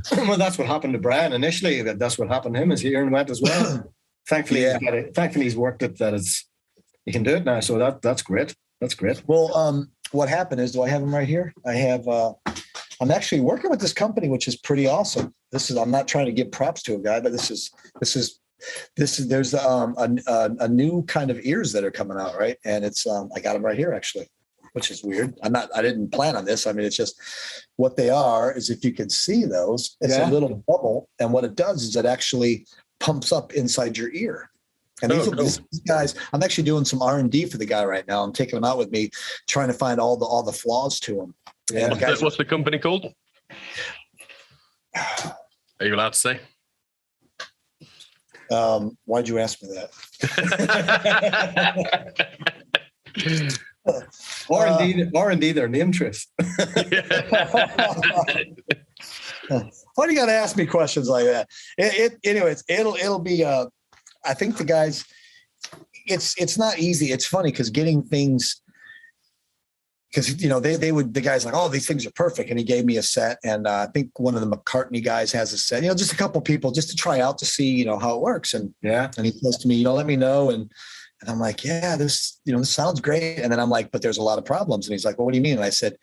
S1: So, well, that's what happened to Brian initially. That's what happened to him. His hearing went as well. Thankfully, he's worked it. He can do it now. So that's great. That's great.
S3: Well, what happened is, do I have him right here? I have. I'm actually working with this company, which is pretty awesome. I'm not trying to give props to a guy, but this is. There's a new kind of ears that are coming out, right? And it's I got them right here actually, which is weird. I didn't plan on this. I mean, it's just what they are is, if you can see those, it's a little bubble, and what it does is it actually pumps up inside your ear. And these guys, I'm actually doing some R&D for the guy right now. I'm taking him out with me, trying to find all the flaws to him.
S2: Yeah. What's the company called? Are you allowed to say?
S3: Why'd you ask me that?
S1: Or indeed their name truth.
S3: Why do you got to ask me questions like that? Anyways, it'll be. I think the guys. It's not easy. It's funny because getting things. Because the guys like, oh, these things are perfect, and he gave me a set, and I think one of the McCartney guys has a set. Just a couple people just to try out to see how it works, and he says to me, let me know, and I'm like, yeah, this sounds great, and then I'm like, but there's a lot of problems, and he's like, well, what do you mean? And I said,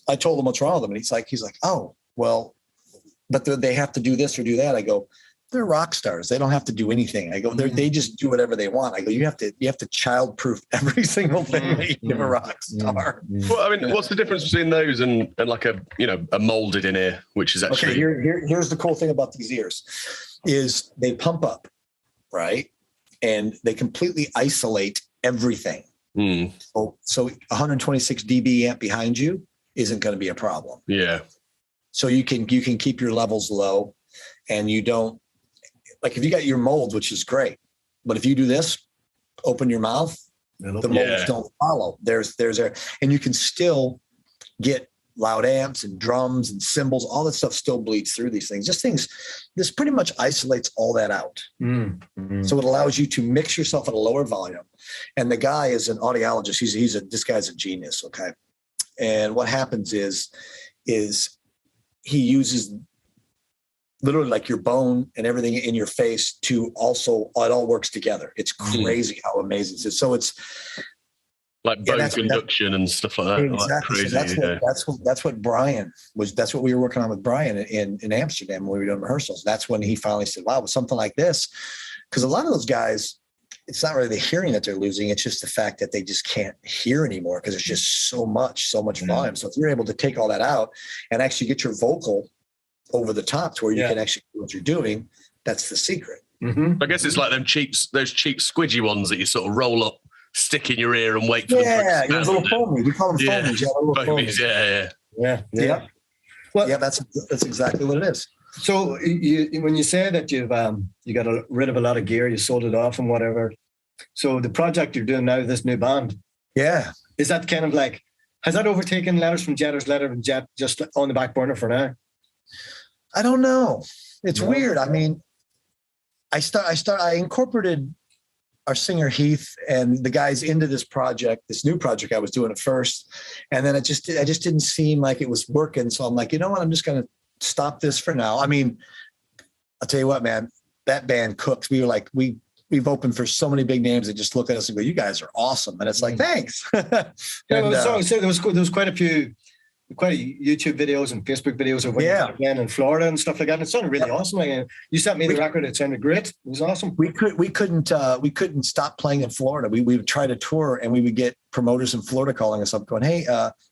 S3: I told him what's wrong with them, and he's like, oh, well, but they have to do this or do that. I go, they're rock stars. They don't have to do anything. I go, they just do whatever they want. I go, you have to child-proof every single thing that you give a rock star.
S2: Well, I mean, what's the difference between those and like a molded in ear, which is actually
S3: here's the cool thing about these ears is they pump up, right? And they completely isolate everything. So 126 dB amp behind you isn't going to be a problem.
S2: Yeah.
S3: So you can keep your levels low, and you don't. Like if you got your molds, which is great, but if you do this, open your mouth, the molds don't follow. And you can still get loud amps and drums and cymbals, all that stuff still bleeds through these things. This pretty much isolates all that out. So it allows you to mix yourself at a lower volume. And the guy is an audiologist. This guy's a genius. Okay. And what happens is he uses literally like your bone and everything in your face to also, it all works together. It's crazy how amazing it is. So it's
S2: like bone conduction and stuff like that.
S3: Exactly.
S2: Like crazy,
S3: that's what Brian was. That's what we were working on with Brian in Amsterdam when we were doing rehearsals. That's when he finally said, wow, with something like this, because a lot of those guys, it's not really the hearing that they're losing. It's just the fact that they just can't hear anymore because there's just so much volume. So if you're able to take all that out and actually get your vocal over the top to where you can actually do what you're doing, that's the secret.
S2: I guess it's like those cheap squidgy ones that you sort of roll up, stick in your ear, and wait for them to expand.
S3: Yeah, little foamies. We call them foamies.
S2: Foamies.
S3: Yeah. Well, that's exactly what it is.
S1: So when you say that you got rid of a lot of gear, you sold it off and whatever. So the project you're doing now, this new band, is that kind of like, has that overtaken Letters from Jet, or is Letters from Jet just on the back burner for now?
S3: I don't know. It's weird. I mean, I incorporated our singer Heath and the guys into this project, this new project I was doing at first. And then I just didn't seem like it was working. So I'm like, you know what? I'm just going to stop this for now. I mean, I'll tell you what, man, that band cooks. We were like, we've opened for so many big names that just look at us and go, you guys are awesome. And it's like, thanks.
S1: There was quite a few YouTube videos and Facebook videos of when you were playing in Florida and stuff like that. And it sounded really awesome. Like, you sent me the record. It sounded great. It was awesome.
S3: We couldn't stop playing in Florida. We would try to tour and we would get promoters in Florida calling us up going, hey,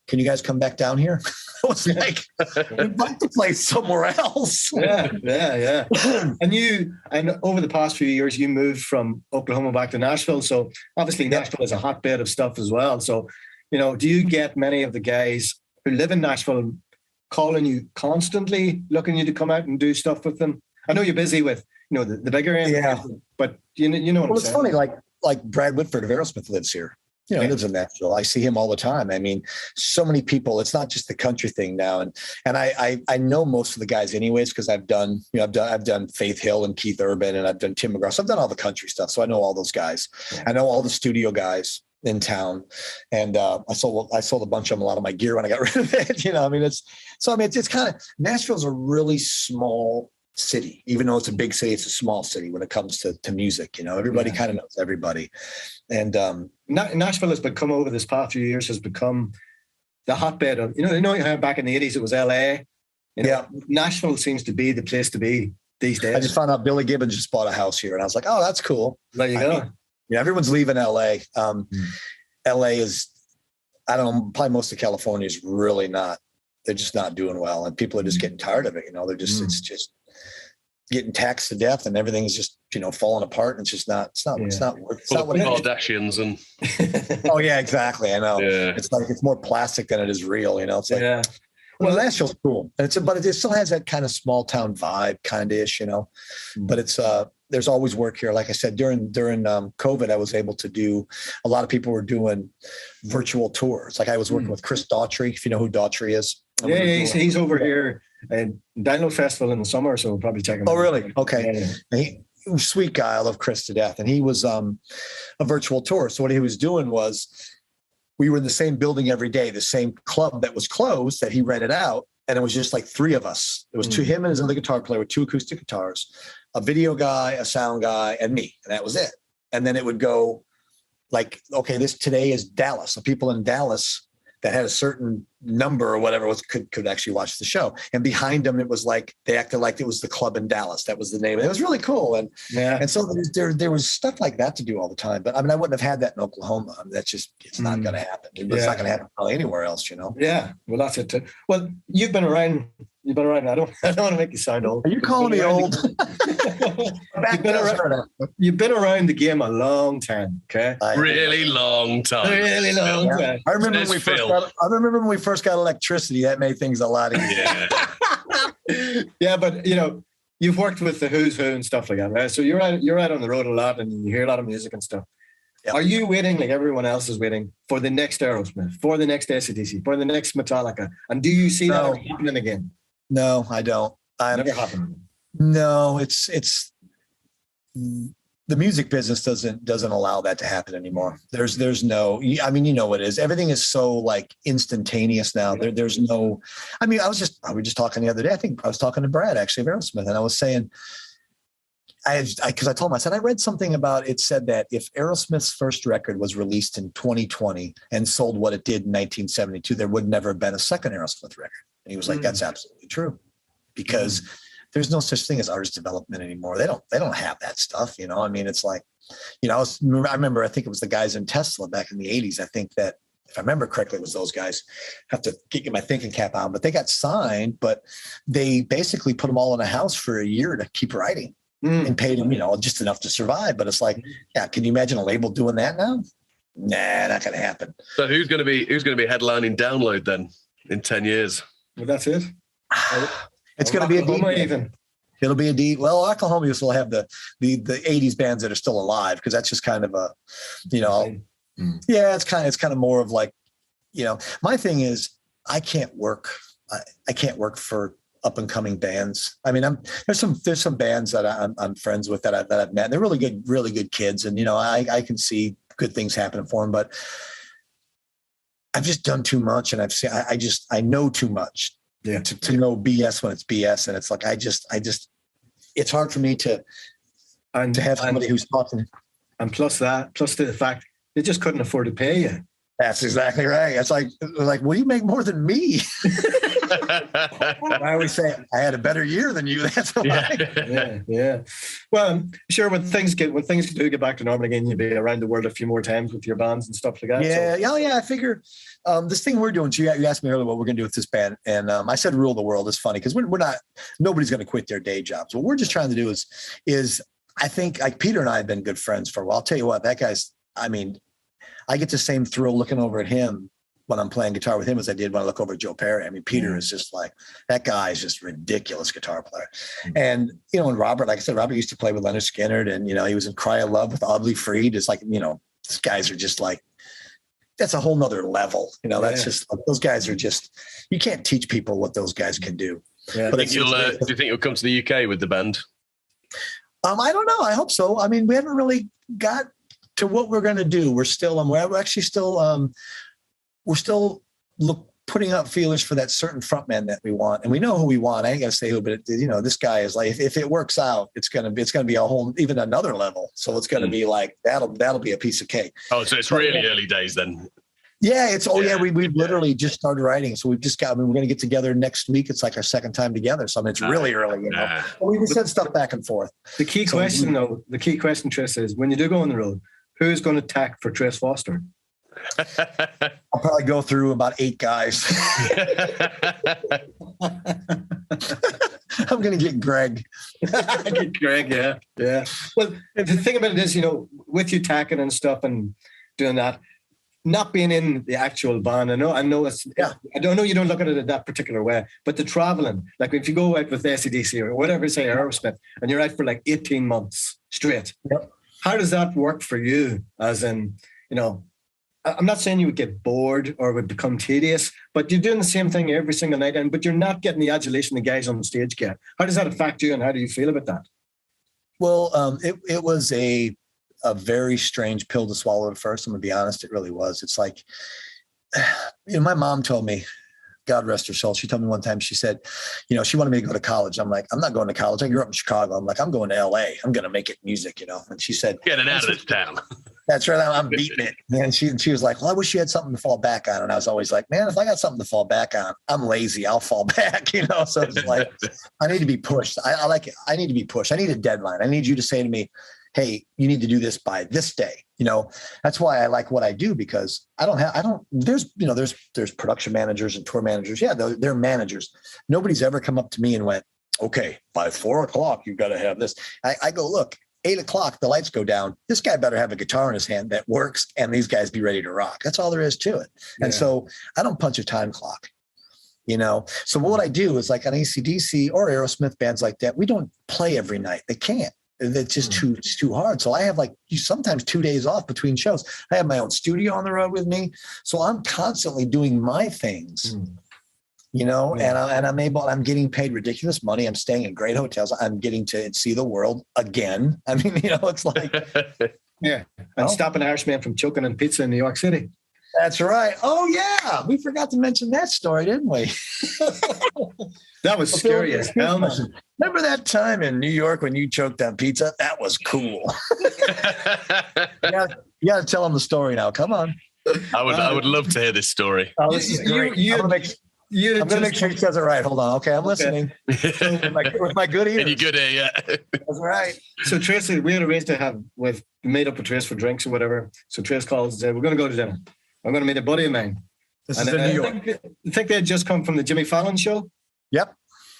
S3: can you guys come back down here? I was like, we'd like to play somewhere else.
S1: Yeah. And over the past few years, you moved from Oklahoma back to Nashville. So obviously Nashville is a hotbed of stuff as well. So, do you get many of the guys who live in Nashville calling you constantly, looking you to come out and do stuff with them? I know you're busy with, the bigger end, but you know what I'm saying?
S3: Funny, like Brad Whitford of Aerosmith lives here. He lives in Nashville. I see him all the time. I mean, so many people. It's not just the country thing now, and I know most of the guys anyways because I've done Faith Hill and Keith Urban, and I've done Tim McGraw. So I've done all the country stuff, so I know all those guys. Yeah. I know all the studio guys in town, and I sold a bunch of them, a lot of my gear when I got rid of it. It's kind of, Nashville's a really small city. Even though it's a big city, it's a small city when it comes to music. Everybody kind of knows everybody, and Nashville has become, over this past few years, has become the hotbed of, back in the 80s it was LA. Nashville seems to be the place to be these days. I just found out Billy Gibbons just bought a house here, and I was like, oh, that's cool.
S1: There you go.
S3: Everyone's leaving LA. LA is, I don't know, probably most of California is really not, they're just not doing well. And people are just getting tired of it. They're just, it's just getting taxed to death and everything's just, falling apart. And it's just not, it's not worth it. It's not what
S2: Kardashians and.
S3: Oh yeah, exactly. I know.
S2: Yeah.
S3: It's like, it's more plastic than it is real. It's like, well, Nashville's cool. But it still has that kind of small town vibe kind of ish, but it's, there's always work here. Like I said, during COVID, I was able to do, a lot of people were doing virtual tours. Like I was working with Chris Daughtry, if you know who Daughtry is.
S1: Yeah, he's over here at Download Festival in the summer, so we'll probably check him out.
S3: Oh, really? Okay. Yeah. Sweet guy. I love Chris to death. And he was a virtual tour. So what he was doing was, we were in the same building every day, the same club that was closed that he rented out. And it was just like three of us. It was him and his other guitar player with two acoustic guitars, a video guy, a sound guy, and me. And that was it. And then it would go like, okay, today is Dallas. So people in Dallas that had a certain number or whatever could actually watch the show. And behind them, it was like, they acted like it was the club in Dallas. That was the name. It was really cool. And so there was stuff like that to do all the time. But I mean, I wouldn't have had that in Oklahoma. I mean, that's just, it's not going to happen. It's not going to happen probably anywhere else,
S1: Yeah. Well, that's it too. Well, you've been around. I don't want to make you sound old.
S3: Are you calling me old?
S1: You've been around the game a long time, okay?
S2: Really long time.
S1: Really long time.
S3: I remember when we first got electricity. That made things a lot easier.
S1: Yeah, but you've worked with the who's who and stuff like that, right? So you're out on the road a lot, and you hear a lot of music and stuff. Yep. Are you waiting, like everyone else is waiting, for the next Aerosmith, for the next Acdc, for the next Metallica? And do you see that happening again?
S3: No, I don't.
S1: Never happened.
S3: No, it's the music business doesn't allow that to happen anymore. There's no, I mean, what it is. Everything is so like instantaneous now. There's no, I mean, we were just talking the other day. I think I was talking to Brad actually of Aerosmith, and I was saying, because I told him, I said, I read something about, it said that if Aerosmith's first record was released in 2020 and sold what it did in 1972, there would never have been a second Aerosmith record. And he was like, that's absolutely true, because there's no such thing as artist development anymore. They don't have that stuff. I mean, it's like, I remember, I think it was the guys in Tesla back in the 80s. I think that, if I remember correctly, it was those guys. I have to get my thinking cap on, but they got signed, but they basically put them all in a house for a year to keep writing. And paid them, just enough to survive. But it's like, can you imagine a label doing that now? Nah, not going to happen.
S2: So who's going to be headlining Download then in 10 years?
S1: Well, that's it.
S3: It's going to be a deep even. It'll be a deep. Well, Oklahoma will still have the 80s bands that are still alive, because that's just kind of a, it's kind of more of like, my thing is I can't work for up and coming bands. I mean, there's some bands that I'm friends with that I've met. They're really good kids, and I can see good things happening for them. But I've just done too much, and I know too much to know BS when it's BS, and it's like I just it's hard for me to have somebody who's talking.
S1: And plus the fact they just couldn't afford to pay you.
S3: That's exactly right. It's like, well, you make more than me. I always say I had a better year than you. That's why.
S1: Yeah. Well, sure. When things do get back to normal again, you'll be around the world a few more times with your bands and stuff like that.
S3: Yeah. I figure this thing we're doing. So you asked me earlier what we're going to do with this band, and I said rule the world. It's funny because we're not. Nobody's going to quit their day jobs. What we're just trying to do is I think like Peter and I have been good friends for a while. I'll tell you what, that guy's. I mean, I get the same thrill looking over at him when I'm playing guitar with him as I did when I look over at Joe Perry. I mean, Peter is just like, that guy is just ridiculous guitar player. And, and Robert, like I said, Robert used to play with Leonard Skinner, and, he was in Cry of Love with Audley Freed. It's like, these guys are just like, that's a whole nother level. That's just, those guys are just, you can't teach people what those guys can do.
S2: Yeah. But do you think you'll come to the UK with the band?
S3: I don't know. I hope so. I mean, we haven't really got to what we're going to do. We're still, we're actually still, putting up feelers for that certain frontman that we want, and we know who we want. I ain't got to say who, but this guy is like, if it works out, it's going to be a whole, even another level. So it's going to be like, that'll be a piece of cake.
S2: Oh, so it's really early days then.
S3: Yeah, we literally just started writing. So we've just we're going to get together next week. It's like our second time together. So it's really early, But we send stuff back and forth.
S1: The key question, Tris, is when you do go on the road, who's going to tack for Tris Foster?
S3: I'll probably go through about 8 guys. I'm going to get Greg.
S1: Yeah. Well, the thing about it is, with you tacking and stuff and doing that, not being in the actual band, I know it's. Yeah. I don't know. You don't look at it that particular way, but the traveling, like if you go out with Acdc or whatever, say Aerosmith, and you're out for like 18 months straight.
S3: Yep.
S1: How does that work for you? As in, I'm not saying you would get bored or would become tedious, but you're doing the same thing every single night, but you're not getting the adulation the guys on the stage get. How does that affect you, and how do you feel about that?
S3: Well, it was a very strange pill to swallow at first. I'm going to be honest. It really was. It's like, my mom told me, God rest her soul. She told me one time, she said, she wanted me to go to college. I'm like, I'm not going to college. I grew up in Chicago. I'm like, I'm going to LA. I'm going to make it music, And she said,
S2: get it out of this town.
S3: That's right. I'm beating it. And she was like, well, I wish you had something to fall back on. And I was always like, man, if I got something to fall back on, I'm lazy. I'll fall back, So it's like, I need to be pushed. I like it. I need to be pushed. I need a deadline. I need you to say to me, hey, you need to do this by this day. That's why I like what I do, because there's production managers and tour managers. Yeah, they're managers. Nobody's ever come up to me and went, okay, by 4:00, you've got to have this. I go, look, 8:00, the lights go down. This guy better have a guitar in his hand that works, and these guys be ready to rock. That's all there is to it. Yeah. And so I don't punch a time clock. So what I do is like on Acdc or Aerosmith bands like that, we don't play every night. They can't. It's just too hard. So I have sometimes 2 days off between shows. I have my own studio on the road with me. So I'm constantly doing my things, and I'm getting paid ridiculous money. I'm staying in great hotels. I'm getting to see the world again. I mean, it's like,
S1: yeah. And stopping an Irishman from choking on pizza in New York City.
S3: That's right. Oh yeah. We forgot to mention that story, didn't we?
S1: That was scary as hell.
S3: Remember that time in New York when you choked on pizza? That was cool. You got to tell them the story now. Come on.
S2: I would love to hear this story.
S3: Oh, this is great. I'm going to make sure he says it right. Hold on. Okay, I'm listening. With my good ears.
S2: And you good ear, yeah.
S3: That's right.
S1: So Tracy, we had arranged to we've made up a Trace for drinks or whatever. So Trace calls and said, we're going to go to dinner. I'm going to meet a buddy of mine.
S3: This is in New York.
S1: I think they had just come from the Jimmy Fallon show.
S3: Yep.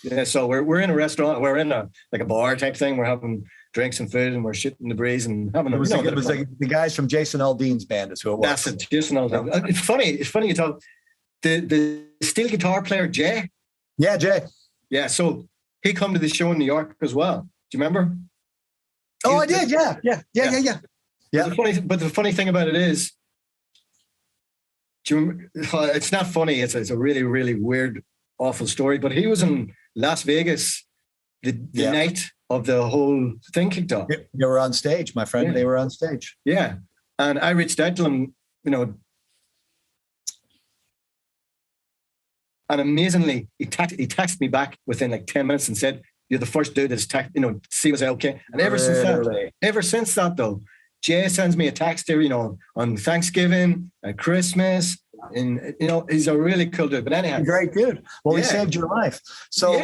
S1: Yeah, so we're in a restaurant. We're in a bar type thing. We're having drinks and food, and we're shooting the breeze and having. It was
S3: the guys from Jason Aldean's band is who it was.
S1: That's it, Jason Aldean. Yeah. It's funny you talk. The steel guitar player Jay.
S3: Yeah, Jay.
S1: Yeah, so he come to the show in New York as well. Do you remember?
S3: Oh, I did. Yeah.
S1: But the funny thing about it is, it's not funny. It's a really, really weird, awful story. But he was in Las Vegas, the night of the whole thing kicked off.
S3: They were on stage, my friend. Yeah. They were on stage.
S1: Yeah. And I reached out to them, you know, and amazingly, he texted me back within like 10 minutes and said, "You're the first dude that's see was I okay." And ever since that though, Jay sends me a text every, you know, on Thanksgiving, at Christmas, and you know, he's a really cool dude. But anyhow,
S3: great dude. Well, he saved your life. So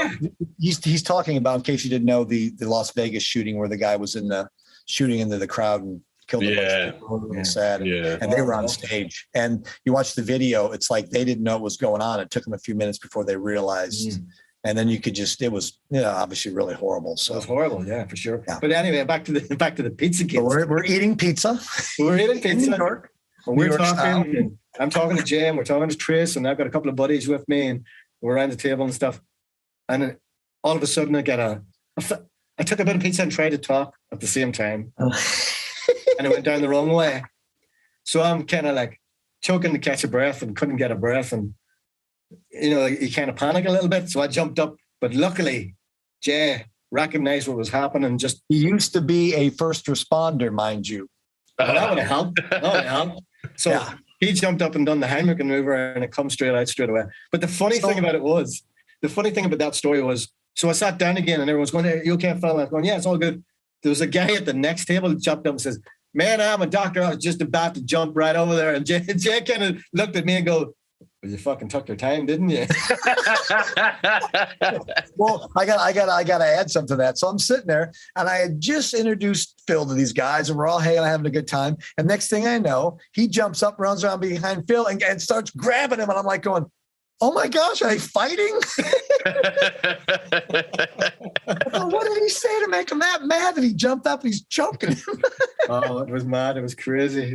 S3: he's talking about, in case you didn't know, the Las Vegas shooting where the guy was shooting into the crowd and killed a bunch of people. Really sad. And they were on stage. And you watch the video, it's like they didn't know what was going on. It took them a few minutes before they realized. And then you could it was, you know, obviously really horrible. So
S1: it was horrible, yeah, for sure. Yeah. But anyway, back to the pizza kids.
S3: We're eating pizza.
S1: We're eating pizza. New York. And we're talking, and I'm talking to Jay, and we're talking to Trace, and I've got a couple of buddies with me, and we're around the table and stuff. And all of a sudden, I took a bit of pizza and tried to talk at the same time. And it went down the wrong way. So I'm kind of like choking to catch a breath and couldn't get a breath. And, you know, you kind of panic a little bit. So I jumped up. But luckily, Jay recognized what was happening.
S3: He used to be a first responder, mind you.
S1: Well, that would have helped. So he jumped up and done the Heimlich maneuver, and it comes straight away. But the funny thing about that story was, so I sat down again and everyone's going, "Hey, you okay, fella?" I was going, "Yeah, it's all good." There was a guy at the next table who jumped up and says, "Man, I'm a doctor. I was just about to jump right over there." And Jay kind of looked at me and go, "Well, you fucking took your time, didn't you?"
S3: Well, I got to add something to that. So I'm sitting there, and I had just introduced Phil to these guys, and we're all having a good time. And next thing I know, he jumps up, runs around behind Phil, and starts grabbing him. And I'm like going, "Oh my gosh, are they fighting?" What did he say to make him that mad that he jumped up and he's choking him?
S1: Oh, it was mad. It was crazy.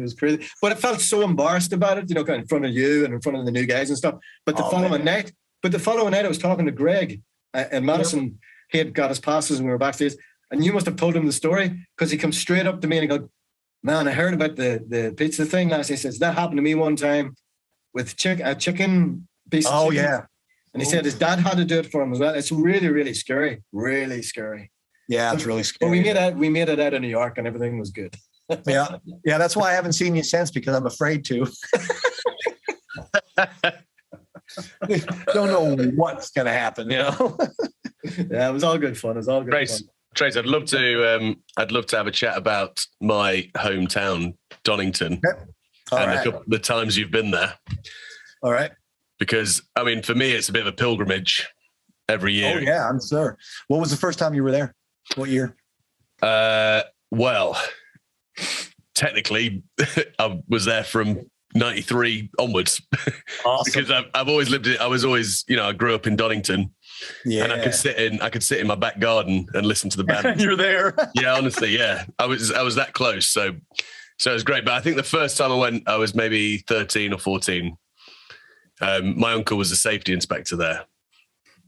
S1: But I felt so embarrassed about it, you know, in front of you and in front of the new guys and stuff. But the following night, I was talking to Greg and Madison. He had got his passes and we were backstage. And you must have told him the story, because he comes straight up to me and he goes, "Man, I heard about the pizza thing last night." He says, "That happened to me one time with a chicken piece of chicken."
S3: Yeah.
S1: And he said his dad had to do it for him as well. It's really, really scary. Really scary.
S3: Yeah, it's really scary.
S1: But we made it out of New York and everything was good.
S3: Yeah. That's why I haven't seen you since, because I'm afraid to. Don't know what's going to happen, you know?
S1: Yeah, it was all good fun. It was all good fun.
S2: Trace, I'd love to have a chat about my hometown, Donington, the times you've been there.
S3: All right.
S2: Because, I mean, for me, it's a bit of a pilgrimage every year.
S3: Oh, yeah, I'm sure. What was the first time you were there? What year?
S2: Well, technically, I was there from 93 onwards. Awesome. Because I've always lived it. I was always, you know, I grew up in Donington. Yeah. And I could sit in my back garden and listen to the band.
S3: You're there.
S2: Yeah, honestly, yeah. I was that close. So it was great. But I think the first time I went, I was maybe 13 or 14. My uncle was a safety inspector there.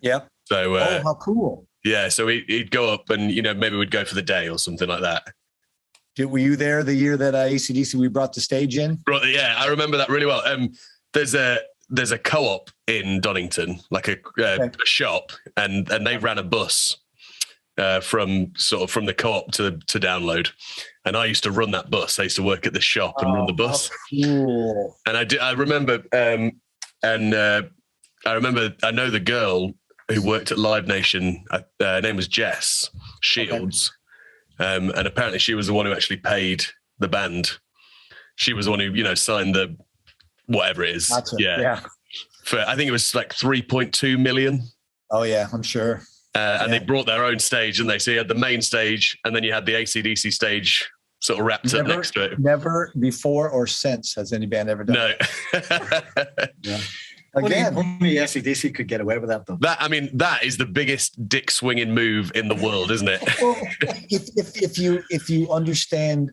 S3: Yeah.
S2: So
S3: how cool.
S2: Yeah. So he'd go up and, you know, maybe we'd go for the day or something like that.
S3: Were you there the year that ACDC, we brought the stage in?
S2: Yeah, I remember that really well. There's a co-op in Donington, like a shop, and they ran a bus from the co-op to Download. And I used to run that bus. I used to work at the shop and run the bus.
S3: Cool.
S2: And I remember, I know the girl who worked at Live Nation. Her name was Jess Shields. Okay. And apparently she was the one who actually paid the band. She was the one who, you know, signed the whatever it is.
S3: Gotcha. Yeah.
S2: For, I think it was like 3.2 million.
S3: Oh yeah, I'm sure.
S2: And they brought their own stage, didn't they? So you had the main stage and then you had the ACDC stage sort of wrapped up next to it.
S3: Never before or since has any band ever done
S2: that. No.
S3: Yeah. Again,
S1: only ACDC could get away with that, though.
S2: That is the biggest dick swinging move in the world, isn't it?
S3: Well, if you understand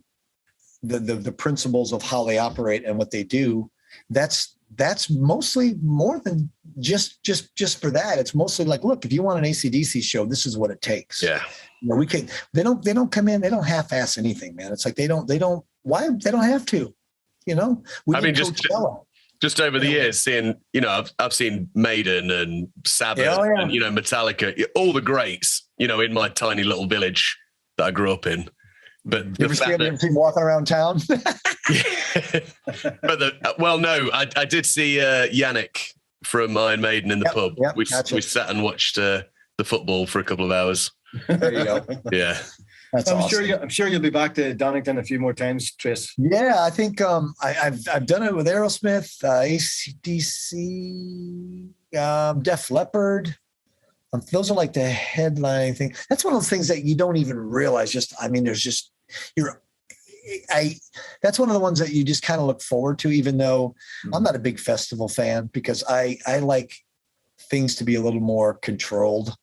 S3: the principles of how they operate and what they do, that's mostly more than just for that. It's mostly like, look, if you want an AC/DC show, this is what it takes.
S2: Yeah,
S3: you know, they don't come in, they don't half-ass anything, man. It's like they don't have to. You know,
S2: just over the years, seeing, I've seen Maiden and Sabbath and, Metallica, all the greats, in my tiny little village that I grew up in. But
S3: you ever see them walking around town?
S2: No, I did see Yannick from Iron Maiden in the pub.
S3: Yep,
S2: we sat and watched the football for a couple of hours.
S3: There you go.
S2: Yeah.
S3: That's awesome.
S1: I'm sure you'll be back to Donington a few more times, Tris.
S3: Yeah, I think I've done it with Aerosmith, Acdc, Def Leppard. Those are like the headline thing. That's one of those things that you don't even realize. That's one of the ones that you just kind of look forward to, even though I'm not a big festival fan, because I like things to be a little more controlled.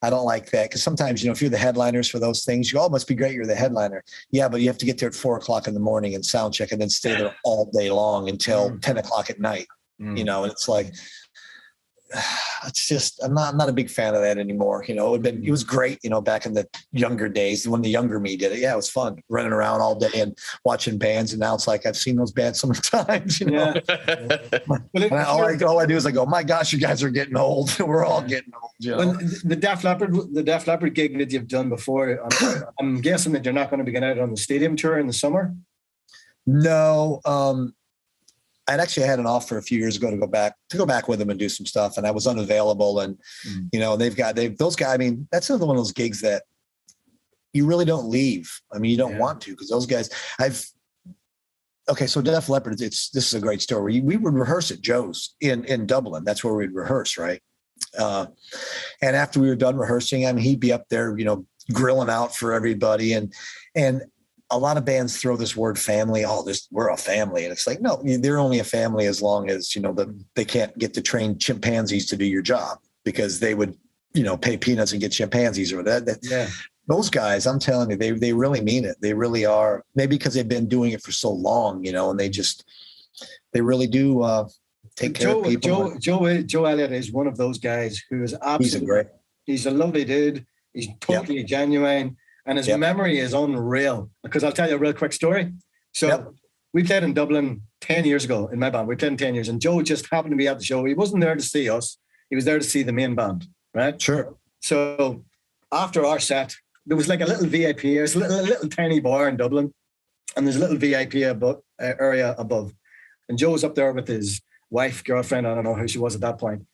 S3: I don't like that, because sometimes, if you're the headliners for those things, you must be great, you're the headliner. Yeah, but you have to get there at 4:00 in the morning and sound check and then stay there all day long until 10 o'clock at night. And it's like, it's just, I'm not a big fan of that anymore. It was great, back in the younger days when the younger me did it. Yeah, it was fun running around all day and watching bands. And now it's like, I've seen those bands so many times, Yeah. And all I do is I go, my gosh, you guys are getting old. We're all getting old.
S1: Well, the Def Leppard gig that you've done before, I'm guessing that you're not going to be getting out on the stadium tour in the summer.
S3: No, I'd actually had an offer a few years ago to go back with them and do some stuff, and I was unavailable. And those guys. I mean, that's another one of those gigs that you really don't leave. I mean, you don't want to, because those guys. So Def Leppard. This is a great story. We would rehearse at Joe's in Dublin. That's where we'd rehearse, right? And after we were done rehearsing, I mean, he'd be up there, grilling out for everybody, and a lot of bands throw this word family. We're a family. And it's like, no, they're only a family as long as, they can't get to train chimpanzees to do your job, because they would, pay peanuts and get chimpanzees or that. Yeah. Those guys, I'm telling you, they really mean it. They really are. Maybe because they've been doing it for so long, and they really do take care of people.
S1: Joe Elliott is one of those guys who is absolutely, he's a lovely dude. He's totally genuine. And his memory is unreal, because I'll tell you a real quick story. So we played in Dublin 10 years ago in my band. We played in 10 years, and Joe just happened to be at the show. He wasn't there to see us. He was there to see the main band, right?
S3: Sure.
S1: So after our set, there was like a little VIP. There's a little tiny bar in Dublin, and there's a little VIP area above. And Joe was up there with his wife, girlfriend. I don't know who she was at that point.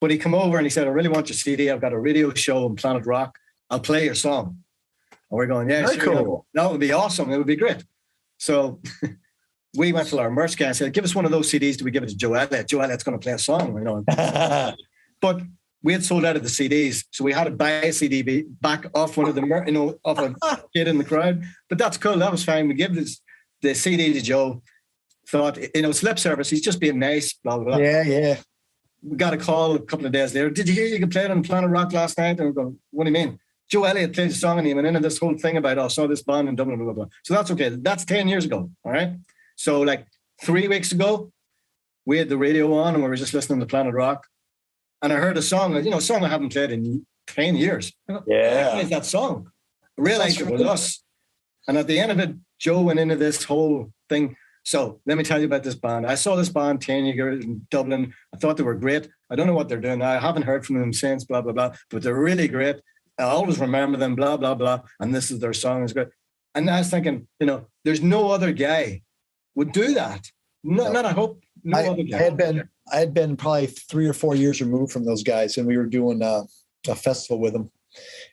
S1: But he came over and he said, I really want your CD. I've got a radio show on Planet Rock. I'll play your song. And we're going, yeah, sure, cool. That would be awesome. It would be great. So we went to our merch guy and said, give us one of those CDs. Do we give it to Joe Elliott? Joe Elliott's going to play a song, But we had sold out of the CDs, so we had to buy a CD back off one of the, off a kid in the crowd. But that's cool. That was fine. We gave the CD to Joe. Thought, it's lip service. He's just being nice, blah, blah, blah.
S3: Yeah.
S1: We got a call a couple of days later. Did you hear you could play it on Planet Rock last night? And we're going, what do you mean? Joe Elliott played a song and he went into this whole thing about, saw this band in Dublin, blah, blah, blah. So that's okay. That's 10 years ago. All right. So like 3 weeks ago, we had the radio on and we were just listening to Planet Rock. And I heard a song, a song I haven't played in 10 years.
S3: Yeah.
S1: What is that song? I realized it was us. And at the end of it, Joe went into this whole thing. So let me tell you about this band. I saw this band 10 years in Dublin. I thought they were great. I don't know what they're doing. I haven't heard from them since, blah, blah, blah. But they're really great. I always remember them, blah, blah, blah. And this is their song. Is great. And I was thinking, there's no other guy would do that. Not I hope. No other guy.
S3: I had been probably 3 or 4 years removed from those guys, and we were doing a festival with them.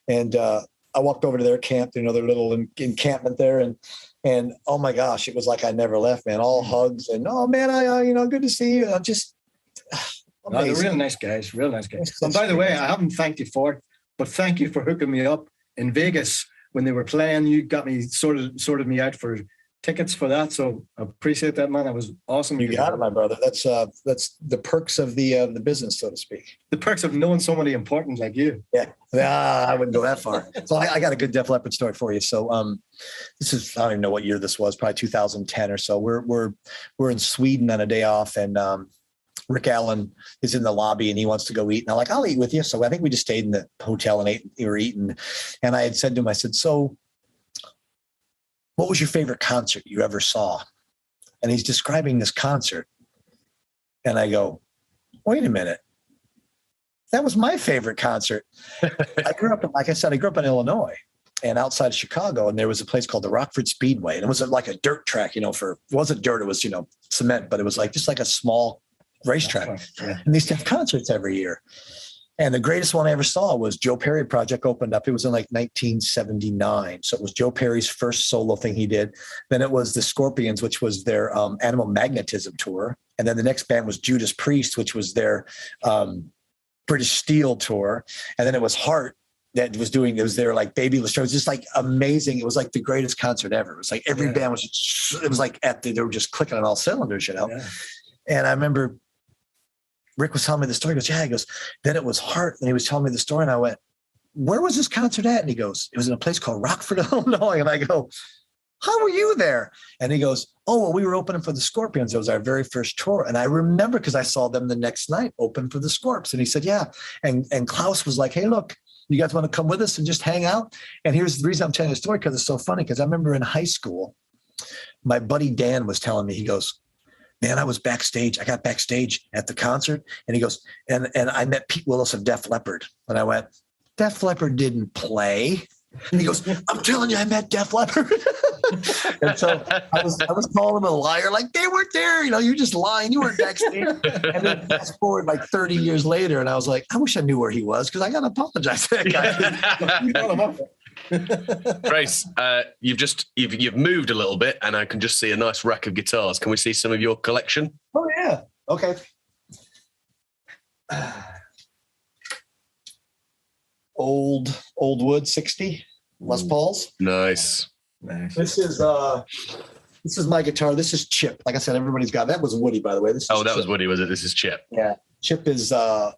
S3: And I walked over to their camp, their little encampment there, and oh my gosh, it was like I never left, man. All hugs and oh man, I good to see you. Just
S1: they're real nice guys, real nice guys. And by the way, I haven't thanked you for it, but thank you for hooking me up in Vegas when they were playing. You got me sorted me out for tickets for that, so I appreciate that, man. That was awesome.
S3: You got it, my brother. That's the perks of the business, so to speak.
S1: The perks of knowing somebody important like you.
S3: Yeah, I wouldn't go that far. So I got a good Def Leppard story for you. So this is, I don't even know what year this was, probably 2010 or so. We're in Sweden on a day off, and Rick Allen is in the lobby and he wants to go eat. And I'm like, I'll eat with you. So I think we just stayed in the hotel and we were eating. And I had said to him, I said, so what was your favorite concert you ever saw? And he's describing this concert. And I go, wait a minute. That was my favorite concert. I grew up in Illinois and outside of Chicago, and there was a place called the Rockford Speedway. And it was like a dirt track, it wasn't dirt, it was, cement, but it was just like a small racetrack. Yeah. And they used to have concerts every year. And the greatest one I ever saw was Joe Perry Project opened up. It was in like 1979. So it was Joe Perry's first solo thing he did. Then it was the Scorpions, which was their Animal Magnetism tour. And then the next band was Judas Priest, which was their British Steel tour. And then it was Heart that was their like Baby Last. It was just like amazing. It was like the greatest concert ever. It was like every band was like they were just clicking on all cylinders, Yeah. And I remember Rick was telling me the story. He goes, yeah. He goes, then it was Heart. And he was telling me the story. And I went, where was this concert at? And he goes, it was in a place called Rockford, Illinois. And I go, how were you there? And he goes, oh, well, we were opening for the Scorpions. It was our very first tour. And I remember because I saw them the next night open for the Scorps. And he said, yeah. And Klaus was like, hey, look, you guys want to come with us and just hang out? And here's the reason I'm telling you the story, because it's so funny. Because I remember in high school, my buddy Dan was telling me, he goes, man, I was backstage. I got backstage at the concert. And he goes, and I met Pete Willis of Def Leppard. And I went, Def Leppard didn't play. And he goes, I'm telling you, I met Def Leppard. And so I was calling him a liar, like they weren't there. You're just lying. You weren't backstage. And then fast forward like 30 years later, and I was like, I wish I knew where he was because I got to apologize to that guy.
S2: Grace, you've moved a little bit, and I can just see a nice rack of guitars. Can we see some of your collection?
S3: Oh yeah. Okay. Old wood 60 Les Pauls.
S2: Nice.
S3: This is my guitar. This is Chip. Like I said, everybody's got that. Was Woody, by the way.
S2: That was Woody, was it? This is Chip.
S3: Yeah. Chip is a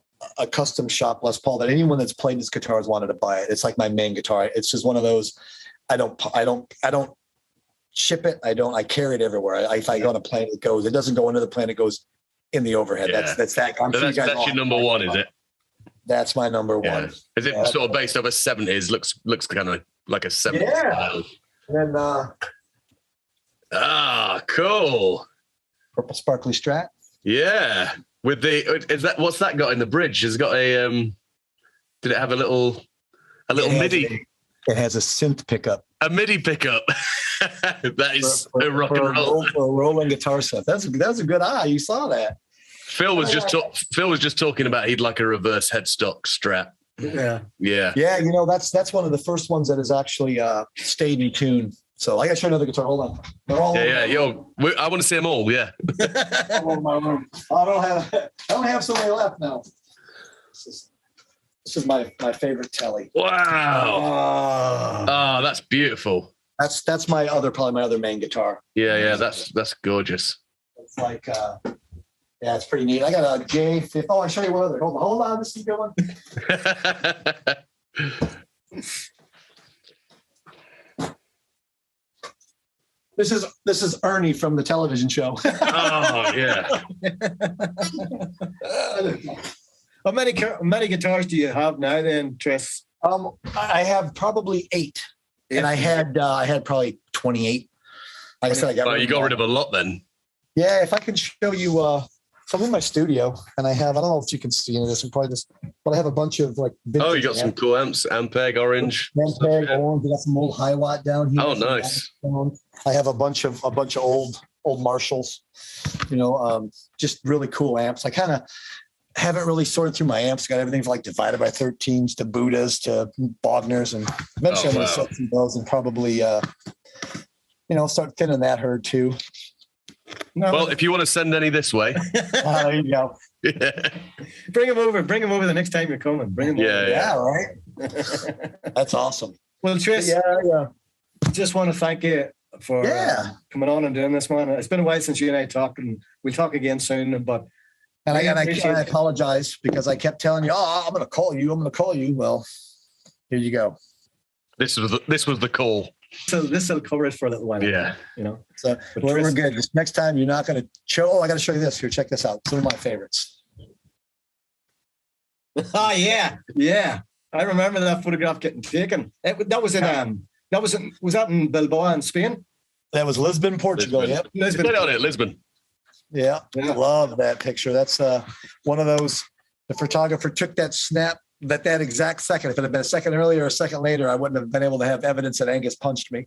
S3: custom shop Les Paul that anyone that's played this guitar has wanted to buy it. It's like my main guitar. It's just one of those. I don't ship it. I carry it everywhere. If I go on a plane, it goes. It doesn't go into the plane. It goes in the overhead. Yeah. That's that.
S2: That's your number one, is it? That's
S3: my number one.
S2: Is it sort of based off a 70s? Looks kind of like a 70s style.
S3: And then
S2: cool.
S3: Purple sparkly Strat.
S2: Yeah. With what's that got in the bridge? Has it got a did it have a little MIDI?
S3: It has a synth pickup.
S2: A MIDI pickup. That is a rock and roll.
S3: For a rolling guitar set. That's a good eye. You saw that.
S2: Phil was just talking about he'd like a reverse headstock Strat.
S3: Yeah.
S2: That's
S3: one of the first ones that is actually stayed in tune. So I got to show another guitar. Hold on. They're all
S2: I want to see them all. Yeah.
S3: All in my room. I don't have so many left now. This is my favorite telly.
S2: Wow. That's beautiful.
S3: That's probably my other main guitar.
S2: Yeah. That's gorgeous.
S3: It's like yeah, it's pretty neat. I got a J50. Oh, I'll show you one other. Hold on. This is a good one. This is Ernie from the television show.
S2: Oh yeah.
S1: How many guitars do you have now, then, Tris?
S3: I have probably 8, and I had probably 28. Like I said,
S2: you got rid of a lot then.
S3: Yeah, if I can show you. So I'm in my studio, and I don't know if you can see any of this. But I have a bunch of like.
S2: Oh, you got some cool amps, Ampeg orange.
S3: Ampeg orange. I got some old high watt down here.
S2: Oh, nice.
S3: I have a bunch of old Marshalls. Just really cool amps. I kind of haven't really sorted through my amps. Got everything from like divided by 13s to Buddhas to Bogners, and eventually I'm going to set some of those and probably start thinning that herd too.
S2: No. Well, if you want to send any this way.
S3: There you go.
S2: Yeah.
S1: Bring them over the next time you're coming. Bring them over.
S3: Yeah, right. That's awesome.
S1: Well, Tris, just want to thank you for coming on and doing this, man. It's been a while since you and I talked, and we'll talk again soon. But
S3: I apologize because I kept telling you, I'm going to call you. Well, here you go.
S2: This was the call.
S1: So this will cover it for a little while.
S2: Yeah.
S3: So we're good. This next time you're not going to show. Oh, I got to show you this. Here, check this out. Some of my favorites.
S1: Oh yeah. I remember that photograph getting taken. Was that in Bilbao in Spain?
S3: That was Lisbon, Portugal.
S2: Lisbon.
S3: Yep.
S2: Lisbon. Lisbon.
S3: Yeah. Love that picture. That's one of those. The photographer took that snap that exact second. If it had been a second earlier or a second later, I wouldn't have been able to have evidence that Angus punched me.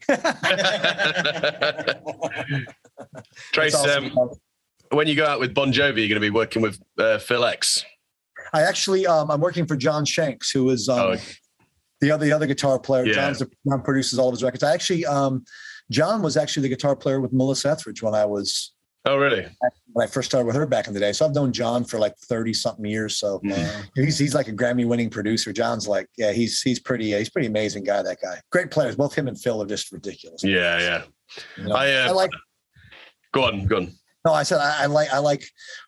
S2: Trace, awesome. When you go out with Bon Jovi, you're going to be working with Phil X.
S3: I actually, I'm working for John Shanks, who is the other guitar player.
S2: Yeah.
S3: John produces all of his records. I actually, John was actually the guitar player with Melissa Etheridge when I was.
S2: Oh, really?
S3: When I first started with her back in the day. So I've known John for like 30 something years. So he's like a Grammy winning producer. John's like, he's pretty amazing guy. That guy, great players. Both him and Phil are just ridiculous.
S2: Yeah.
S3: You know, I like.
S2: Go on.
S3: No, I said I like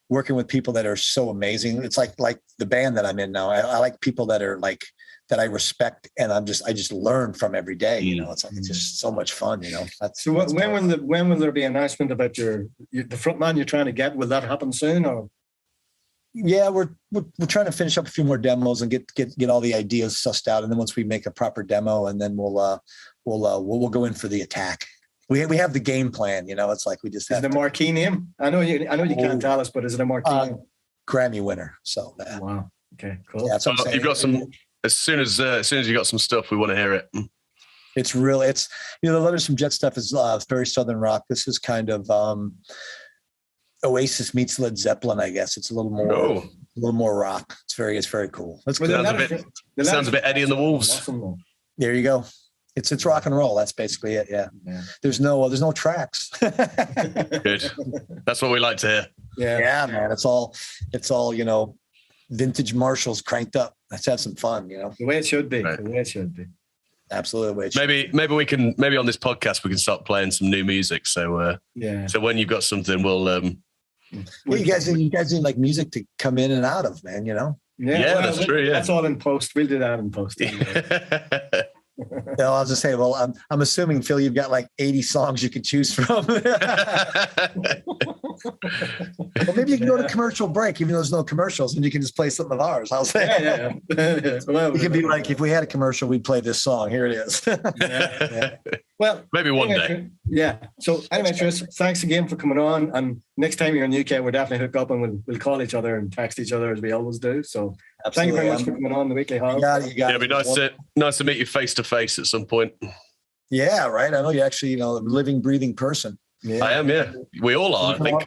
S3: working with people that are so amazing. It's like the band that I'm in now. I like people that are like that I respect, and I just learn from every day. You know, it's just so much fun. You know.
S1: So when will there be an announcement about the front man you're trying to get? Will that happen soon or?
S3: Yeah, we're trying to finish up a few more demos and get all the ideas sussed out, and then once we make a proper demo, and then we'll go in for the attack. We have the game plan, you know. It's like we just have
S1: the marquee name. I know you can't tell us, but is it a marquee name?
S3: Grammy winner. So
S1: wow. Okay, cool.
S3: Yeah, that's what I'm saying.
S2: You've got some. As soon as you got some stuff, we want to hear it.
S3: It's the Letters from Jet stuff is very Southern rock. This is kind of Oasis meets Led Zeppelin, I guess. It's a little more rock. It's very cool. That's good.
S2: Sounds a bit Eddie and the Wolves.
S1: Awesome.
S3: There you go. It's rock and roll. That's basically it. Yeah. There's no tracks.
S2: Good. That's what we like to hear.
S3: Yeah, man. It's all vintage Marshalls cranked up. Let's have some fun. You know,
S1: the way it should be.
S2: Right.
S1: The way it should be.
S3: Absolutely.
S2: Maybe we can on this podcast we can start playing some new music. So So when you've got something, we'll.
S3: You guys need like music to come in and out of, man. You know.
S2: Yeah, that's true. Yeah,
S1: that's all in post. We'll do that in post.
S3: I'll just say, well, I'm assuming, Phil, you've got like 80 songs you could choose from. Well, maybe you can go to commercial break, even though there's no commercials, and you can just play something of ours. I'll say. Yeah. Well, it could be like, if we had a commercial, we'd play this song. Here it is.
S1: Well,
S2: maybe one day.
S1: Yeah. So anyway, Tris, thanks again for coming on. And next time you're in the UK, we'll definitely hook up and we'll call each other and text each other as we always do. So thank you very much for coming on the Weekly Howl.
S2: It'd be nice to meet you face to face at some point.
S3: Yeah, right. I know you're actually, a living, breathing person.
S2: Yeah. I am. Yeah, we all are. I think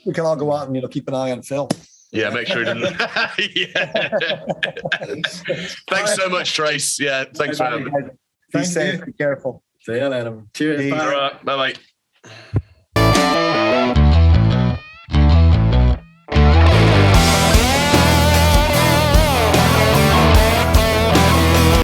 S3: we can all go out and keep an eye on Phil.
S2: Yeah, make sure he doesn't. Thanks so much, Trace. Yeah, thanks for having me.
S3: Be safe. Be careful.
S1: See you later. Cheers.
S2: All right. Bye-bye.